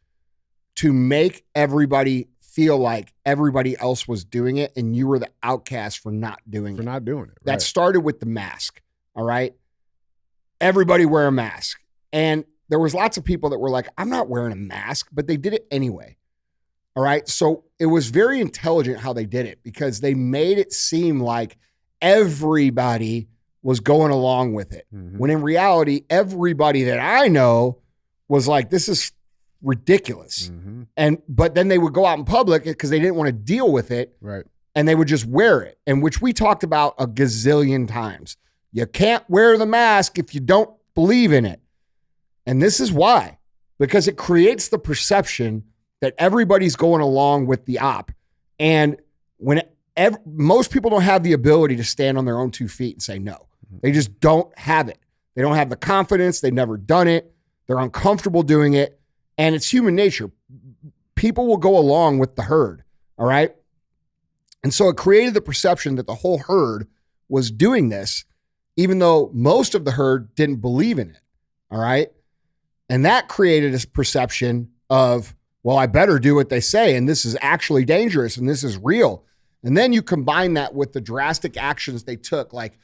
to make everybody feel like everybody else was doing it, and you were the outcast for not doing it. Not doing it. Right. That started with the mask. All right. Everybody wear a mask, and there was lots of people that were like, I'm not wearing a mask, but they did it anyway. All right. So it was very intelligent how they did it, because they made it seem like everybody was going along with it. Mm-hmm. When in reality, everybody that I know was like, this is ridiculous. Mm-hmm. But then they would go out in public because they didn't want to deal with it. Right. And they would just wear it. And which we talked about a gazillion times. You can't wear the mask if you don't believe in it. And this is why, because it creates the perception that everybody's going along with the op. And when most people don't have the ability to stand on their own 2 feet and say no. They just don't have it. They don't have the confidence. They've never done it. They're uncomfortable doing it. And it's human nature. People will go along with the herd. All right. And so it created the perception that the whole herd was doing this, even though most of the herd didn't believe in it. All right. And that created a perception of, well, I better do what they say. And this is actually dangerous. And this is real. And then you combine that with the drastic actions they took, like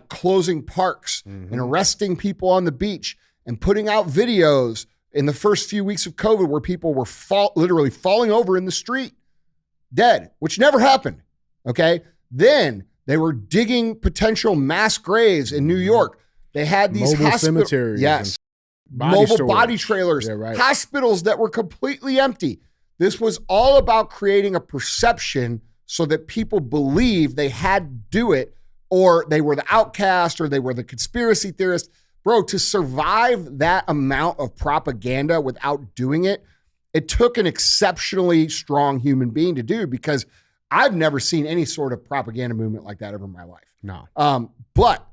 closing parks and arresting people on the beach and putting out videos in the first few weeks of COVID where people were literally falling over in the street, dead, which never happened. Okay. Then they were digging potential mass graves in New York. They had these mobile cemeteries. Yes. Mobile body trailers, hospitals that were completely empty. This was all about creating a perception so that people believe they had to do it, or they were the outcast, or they were the conspiracy theorist. Bro, to survive that amount of propaganda without doing it, it took an exceptionally strong human being to do, because I've never seen any sort of propaganda movement like that ever in my life. No. But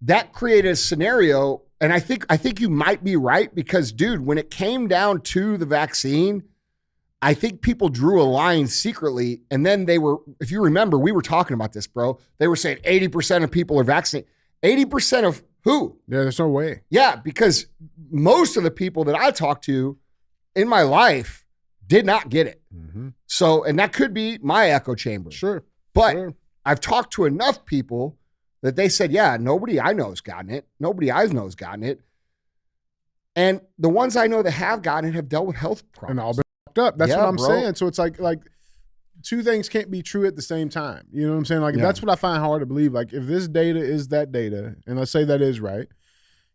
that created a scenario, and I think you might be right, because, dude, when it came down to the vaccine, I think people drew a line secretly, and then they were, if you remember, we were talking about this, bro. They were saying 80% of people are vaccinated. 80% of who? Yeah, there's no way. Yeah, because most of the people that I talked to in my life did not get it. Mm-hmm. So, and that could be my echo chamber. Sure. But I've talked to enough people that they said, yeah, nobody I know has gotten it. Nobody I know has gotten it. And the ones I know that have gotten it have dealt with health problems. And all been fucked up. That's Yeah, what I'm bro. saying. So it's like two things can't be true at the same time. You know what I'm saying? Like, Yeah. that's what I find hard to believe. Like, if this data is that data, and let's say that is right,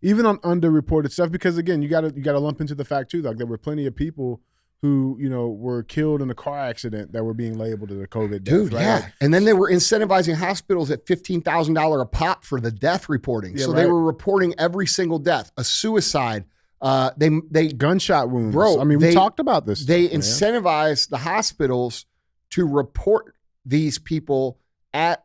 even on underreported stuff, because again, you gotta lump into the fact too, like there were plenty of people who, you know, were killed in a car accident that were being labeled as a COVID death. Dude, right? yeah. Like, And then they were incentivizing hospitals at $15,000 a pop for the death reporting. Yeah, so they right. were reporting every single death, a suicide. They gunshot wounds. Bro, I mean, we talked about this. They stuff, man. incentivized the hospitals to report these people at,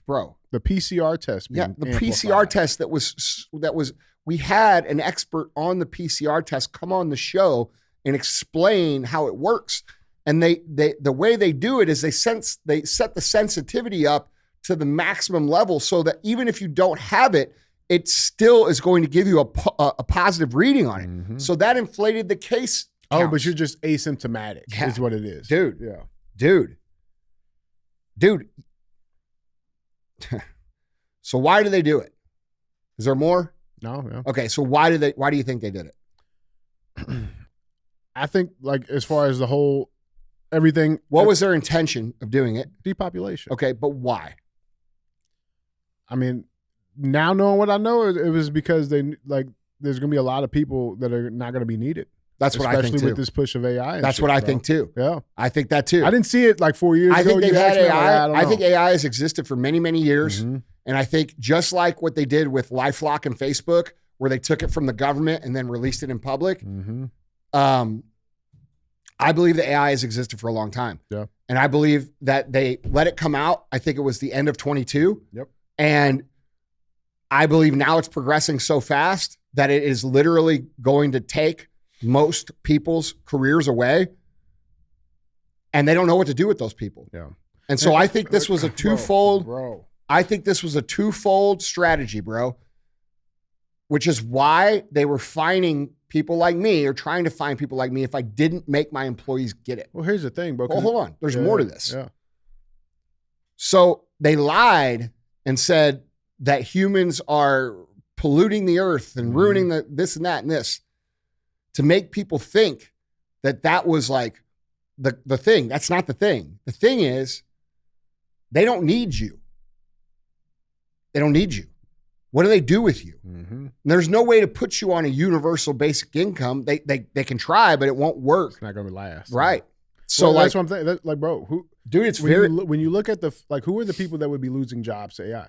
bro. The PCR test. Yeah, being the amplified. PCR test that was. We had an expert on the PCR test come on the show and explain how it works. And the way they do it is they set the sensitivity up to the maximum level so that even if you don't have it, it still is going to give you a positive reading on it. Mm-hmm. So that inflated the case. Oh, counts. but you're just asymptomatic Yeah. is what it is. Dude. Yeah. Dude. So why do they do it? Is there more? No. Okay, so why do you think they did it? I think, like, as far as the whole everything. What was their intention of doing it? Depopulation. Okay, but why? I mean, now knowing what I know, it was because there's going to be a lot of people that are not going to be needed. That's what I think, Especially too. with this push of AI. and That's shit, what I bro. think too. Yeah. I think that too. I didn't see it like 4 years I ago. think they've You had asked me, I'm like, AI. don't I know. think AI has existed for many, many years. Mm-hmm. And I think just like what they did with LifeLock and Facebook, where they took it from the government and then released it in public, Mm-hmm. I believe the AI has existed for a long time. Yeah. And I believe that they let it come out. I think it was the end of 22. Yep. And I believe now it's progressing so fast that it is literally going to take most people's careers away. And they don't know what to do with those people. Yeah. And so I think this was a twofold. Bro. I think this was a twofold strategy, bro. Which is why they were finding people like me or trying to find people like me if I didn't make my employees get it. Well, here's the thing, bro. Well, hold on. There's more to this. Yeah. So they lied and said that humans are polluting the earth and ruining the this and that and this to make people think that that was like the thing. That's not the thing. The thing is they don't need you. They don't need you. What do they do with you? Mm-hmm. There's no way to put you on a universal basic income. They can try, but it won't work. It's not going to last. Right. So Well, like, that's what I'm thinking. Like, bro, dude, it's when very. when you look at who are the people that would be losing jobs to AI?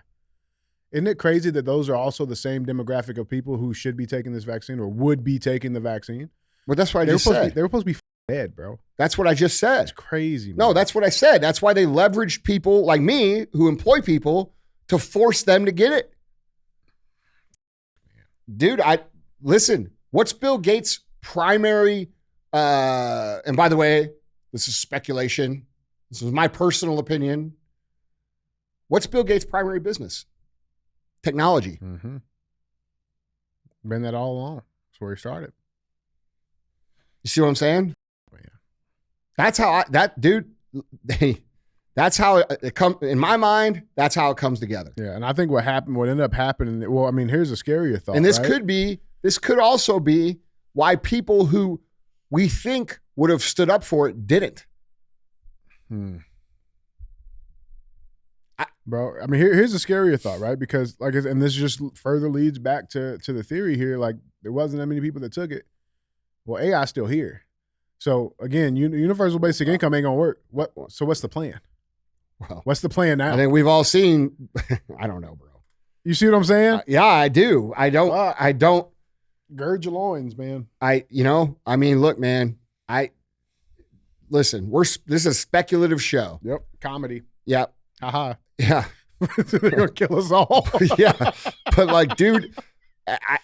Isn't it crazy that those are also the same demographic of people who should be taking this vaccine or would be taking the vaccine? Well, that's what I just said. They were supposed to be dead, bro. That's what I just said. It's crazy, man. No, that's what I said. That's why they leveraged people like me who employ people to force them to get it. Dude, listen, what's Bill Gates' primary, and by the way, this is speculation. This is my personal opinion. What's Bill Gates' primary business? Technology. Mm-hmm. Been that all along. That's where he started. You see what I'm saying? That's how that's how it comes, in my mind, that's how it comes together. Yeah, and I think what ended up happening, well, I mean, here's a scarier thought. And this right? could also be why people who we think would have stood up for it didn't. Bro, I mean, here's a scarier thought, right? Because and this just further leads back to the theory here. Like, there wasn't that many people that took it. Well, AI's still here. So again, universal basic income ain't gonna work. So what's the plan? Well, what's the plan now? I think we've all seen. I don't know, bro. You see what I'm saying? Yeah, I do. I don't. Gird your loins, man. I mean, look, man. Listen. This is a speculative show. Yep. Comedy. Yep. Haha. Yeah. They're gonna kill us all. Yeah. But like, dude,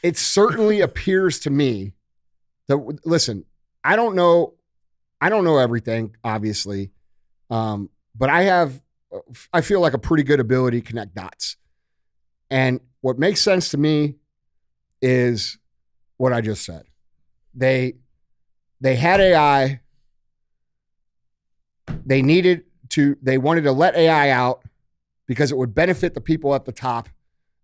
it certainly appears to me that, listen, I don't know everything, obviously. But I feel like a pretty good ability to connect dots. And what makes sense to me is what I just said. They had AI. They needed they wanted to let AI out because it would benefit the people at the top,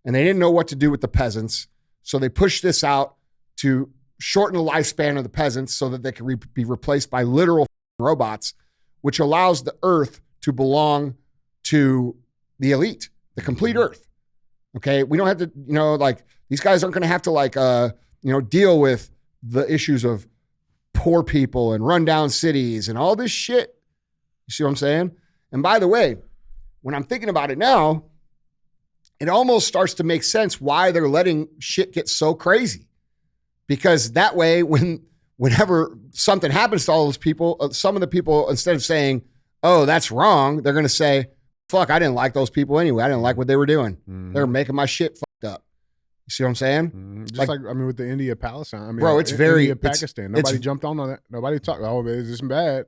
and they didn't know what to do with the peasants. So they pushed this out to shorten the lifespan of the peasants so that they can be replaced by literal robots, which allows the earth to belong to the elite, the complete earth. Okay. We don't have to, like, these guys aren't going to have to deal with the issues of poor people and rundown cities and all this shit. You see what I'm saying? And by the way, when I'm thinking about it now, it almost starts to make sense why they're letting shit get so crazy. Because that way, whenever something happens to all those people, some of the people, instead of saying, oh, that's wrong, they're going to say, fuck, I didn't like those people anyway. I didn't like what they were doing. They're making my shit fucked up. You see what I'm saying? Just like with the India-Palestine. Bro, it's very... India-Pakistan. Nobody jumped on that. Nobody talked, oh, this is bad.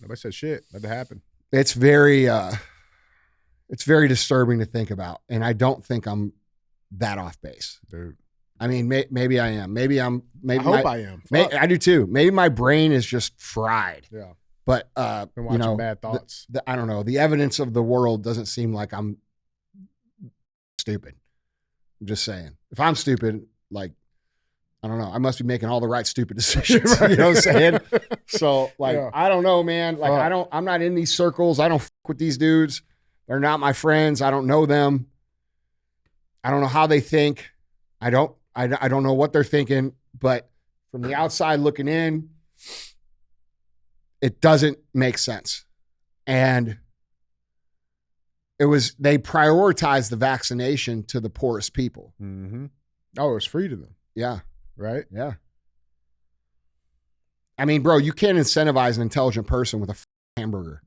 Nobody said shit. Let it happen. It's very disturbing to think about. And I don't think I'm that off base. Dude. I mean, maybe I am. Maybe I am. I do too. Maybe my brain is just fried. Yeah. But, been watching bad thoughts. I don't know. The evidence of the world doesn't seem like I'm stupid. I'm just saying. If I'm stupid, like, I don't know. I must be making all the right stupid decisions. Right. You know what I'm saying? So, like, Yeah. I don't know, man. Like, I'm not in these circles. I don't fuck with these dudes. They're not my friends. I don't know them. I don't know how they think. I don't know what they're thinking, but from the outside looking in, it doesn't make sense. And they prioritized the vaccination to the poorest people. Mm-hmm. Oh, it was free to them. Yeah. Right? Yeah. I mean, bro, you can't incentivize an intelligent person with a hamburger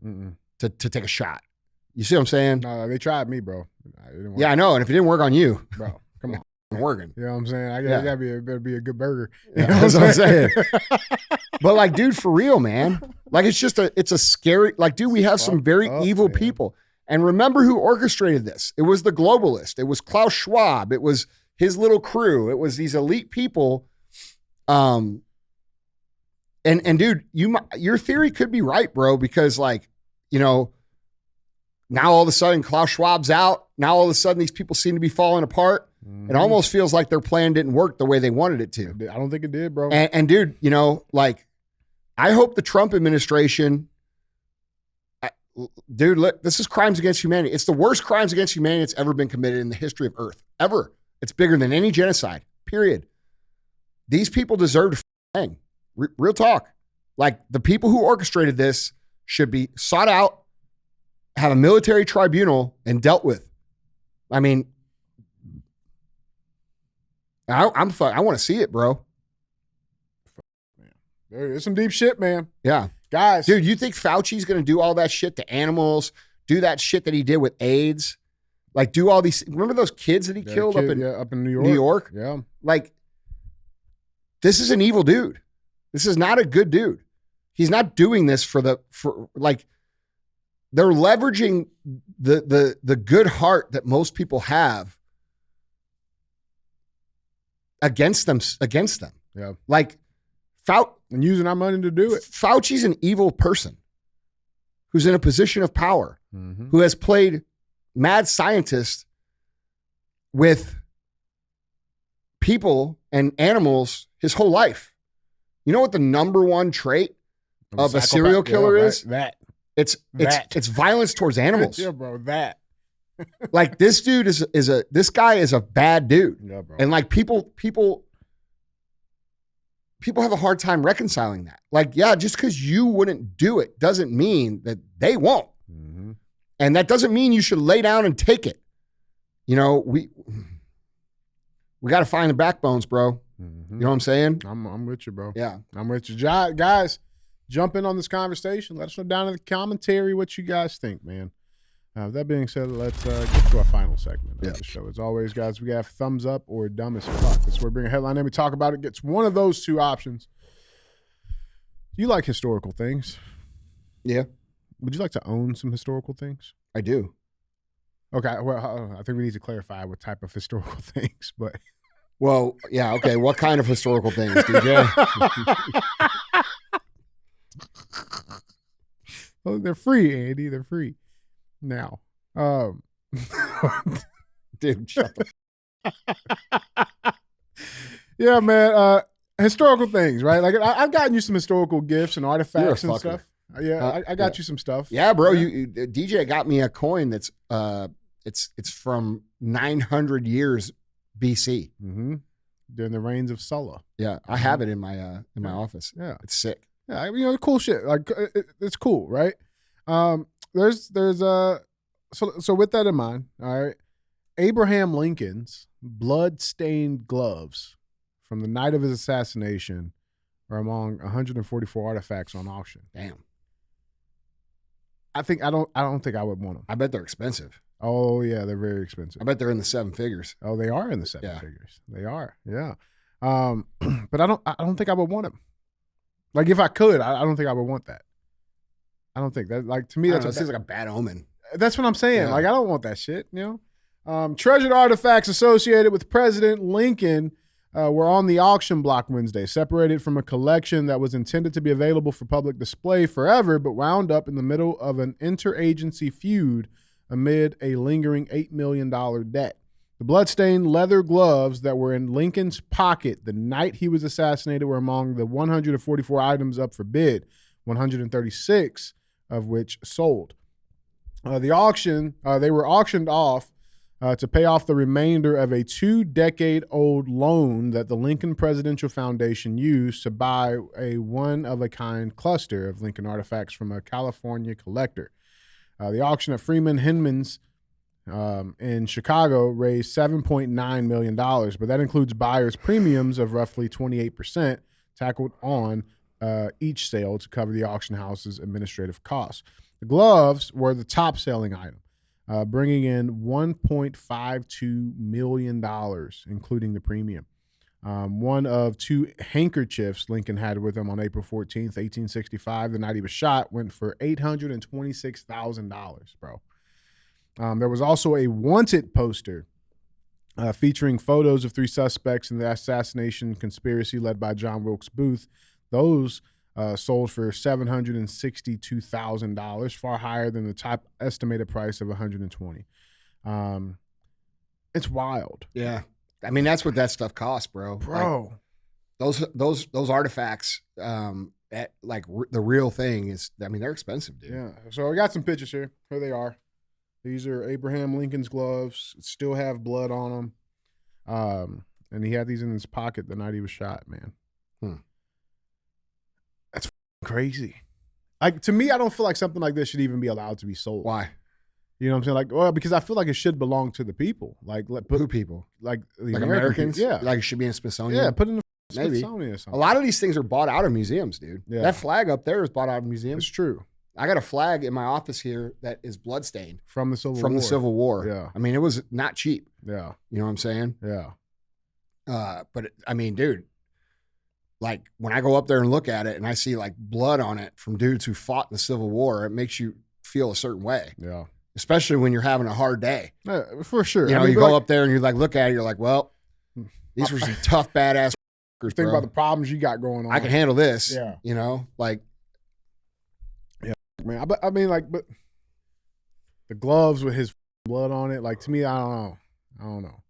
to take a shot. You see what I'm saying? No, they tried me, bro. Yeah, I know. And if it didn't work on you, bro, come on. Working. You know what I'm saying? It better be a good burger. You Yeah, know that's what I'm saying. But like, dude, for real, man. Like, it's a scary, like, dude, we have some very evil people. And remember who orchestrated this? It was the globalist. It was Klaus Schwab. It was his little crew. It was these elite people. And dude, your theory could be right, bro, because like, now all of a sudden Klaus Schwab's out. Now all of a sudden these people seem to be falling apart. It almost feels like their plan didn't work the way they wanted it to. I don't think it did, bro. And dude, like, I hope the Trump administration, dude, look, this is crimes against humanity. It's the worst crimes against humanity that's ever been committed in the history of Earth, ever. It's bigger than any genocide, period. These people deserve to hang. Real talk. Like, the people who orchestrated this should be sought out, have a military tribunal, and dealt with. I mean, I want to see it, bro. There's some deep shit, man. Yeah. Guys. Dude, you think Fauci's going to do all that shit to animals, do that shit that he did with AIDS? Like, do all these, remember those kids that he killed up in New York? New York? Yeah. Like, this is an evil dude. This is not a good dude. He's not doing this for they're leveraging the good heart that most people have against them. Yeah. Like, and using our money to do it. Fauci's an evil person who's in a position of power, who has played mad scientist with people and animals his whole life. You know what the number one trait of a serial killer is? It's violence towards animals. Yeah, bro, that. Like, this dude this guy is a bad dude. Yeah, bro. And like, people have a hard time reconciling that. Like, yeah, just because you wouldn't do it doesn't mean that they won't. And that doesn't mean you should lay down and take it. We got to find the backbones, bro. You know what I'm saying? I'm with you, bro. Yeah. I'm with you. Guys, jump in on this conversation. Let us know down in the commentary what you guys think, man. With that being said, let's get to our final segment of the show. As always, guys, we have thumbs up or dumb as fuck. That's where we bring a headline in, we talk about it, gets one of those two options. You like historical things? Yeah. Would you like to own some historical things? I do. Okay, well, I think we need to clarify what type of historical things, but... Well, yeah, okay. What kind of historical things, DJ? Oh, they're free, Andy. They're free now. Dude, shut yeah, man. Historical things, right? Like I've gotten you some historical gifts and artifacts and stuff. Yeah, I got you some stuff. Yeah, bro. You DJ got me a coin that's it's from 900 years BC. Mm-hmm. During the reigns of Sulla. Yeah, I have it in my office. Yeah, it's sick. Yeah, cool shit. Like it's cool, right? So with that in mind, all right, Abraham Lincoln's blood-stained gloves from the night of his assassination are among 144 artifacts on auction. Damn. I don't think I would want them. I bet they're expensive. Oh yeah, they're very expensive. I bet they're in the seven figures. Oh, they are in the seven figures. They are. Yeah. But I don't think I would want them. Like if I could, I don't think I would want that. I don't think that. Like to me, that seems like a bad omen. That's what I'm saying. Yeah. Like I don't want that shit. You know, treasured artifacts associated with President Lincoln were on the auction block Wednesday, separated from a collection that was intended to be available for public display forever, but wound up in the middle of an interagency feud amid a lingering $8 million debt. The bloodstained leather gloves that were in Lincoln's pocket the night he was assassinated were among the 144 items up for bid, 136 of which sold. They were auctioned off to pay off the remainder of a 2-decade-old loan that the Lincoln Presidential Foundation used to buy a one-of-a-kind cluster of Lincoln artifacts from a California collector. The auction at Freeman Hinman's in Chicago raised $7.9 million, but that includes buyers' premiums of roughly 28% tackled on each sale to cover the auction house's administrative costs. The gloves were the top-selling item, bringing in $1.52 million, including the premium. One of 2 handkerchiefs Lincoln had with him on April 14th, 1865, the night he was shot, went for $826,000, bro. There was also a wanted poster featuring photos of 3 suspects in the assassination conspiracy led by John Wilkes Booth. Those sold for $762,000, far higher than the top estimated price of $120,000. It's wild. Yeah. I mean, that's what that stuff costs, bro. Like, those artifacts, the real thing is, I mean, they're expensive, dude. Yeah. So I got some pictures here. Here they are. These are Abraham Lincoln's gloves. Still have blood on them. And he had these in his pocket the night he was shot, man. That's crazy. Like, to me, I don't feel like something like this should even be allowed to be sold. Why? You know what I'm saying? Like, well, because I feel like it should belong to the people. Like, who people? Like the like Americans? Yeah. Like it should be in Smithsonian? Yeah, put it in the Maybe. Smithsonian or something. A lot of these things are bought out of museums, dude. Yeah. That flag up there is bought out of museums. It's true. I got a flag in my office here that is bloodstained. From the Civil War. From the Civil War. Yeah. I mean, it was not cheap. Yeah. You know what I'm saying? Yeah. But I mean, dude, like when I go up there and look at it and I see like blood on it from dudes who fought in the Civil War, it makes you feel a certain way. Yeah. Especially when you're having a hard day. Yeah, for sure. You know, you go up there and you like look at it, you're like, well, these were some tough, badass think about the problems you got going on. I can handle this. Yeah. You know, like. Yeah, man. But I mean, like, but the gloves with his blood on it, like to me, I don't know.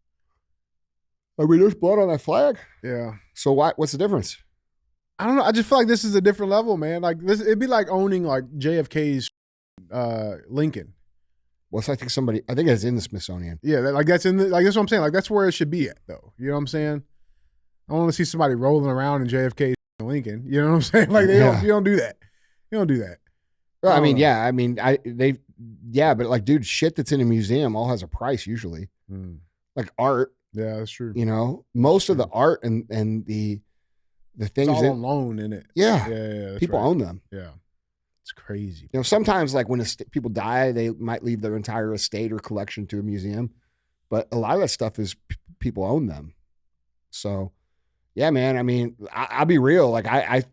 I mean, there's blood on that flag. Yeah. So what's the difference? I don't know. I just feel like this is a different level, man. Like this, it'd be like owning like JFK's Lincoln. Well, I think it's in the Smithsonian. Yeah, that's in that's what I'm saying. Like that's where it should be at, though. You know what I'm saying? I want to see somebody rolling around in JFK's Lincoln. You know what I'm saying? Like you don't do that. You don't do that. Well, but like, dude, shit that's in a museum all has a price usually. Like art. Yeah, that's true. You know, most of the art and the things it's all on loan in it. Yeah, yeah. People own them. Yeah, it's crazy. You know, sometimes like when people die, they might leave their entire estate or collection to a museum, but a lot of that stuff is people own them. So, yeah, man. I mean, I'll be real. Like I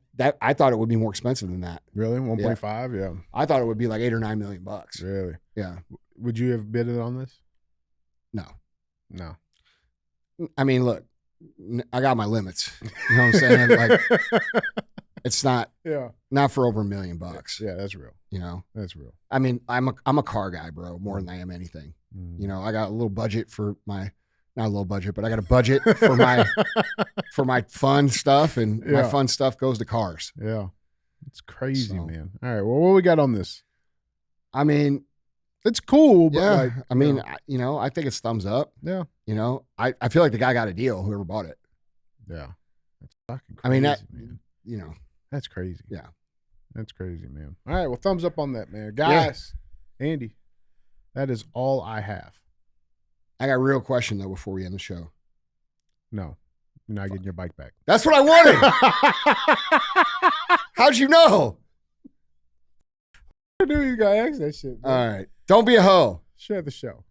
thought it would be more expensive than that. Really, 1.5? Yeah. I thought it would be like $8 or $9 million. Really? Yeah. Would you have bidded on this? No. No. I mean, look, I got my limits. You know what I'm saying? Like, it's not for over $1 million. Yeah, that's real. You know, that's real. I mean, I'm a car guy, bro, more than I am anything. You know, I got a little budget for my, not a little budget, but I got a budget for my fun stuff, and my fun stuff goes to cars. Yeah, it's crazy, man. All right, well, what we got on this? I mean, it's cool, but like, I mean, I think it's thumbs up. Yeah. You know, I feel like the guy got a deal, whoever bought it. Yeah. That's fucking crazy. I mean, man. You know. That's crazy. Yeah. That's crazy, man. All right, well, thumbs up on that, man. Guys, Andy, that is all I have. I got a real question, though, before we end the show. No. You're not getting your bike back. That's what I wanted. How'd you know? I knew you got to ask that shit, man. All right. Don't be a hoe. Share the show.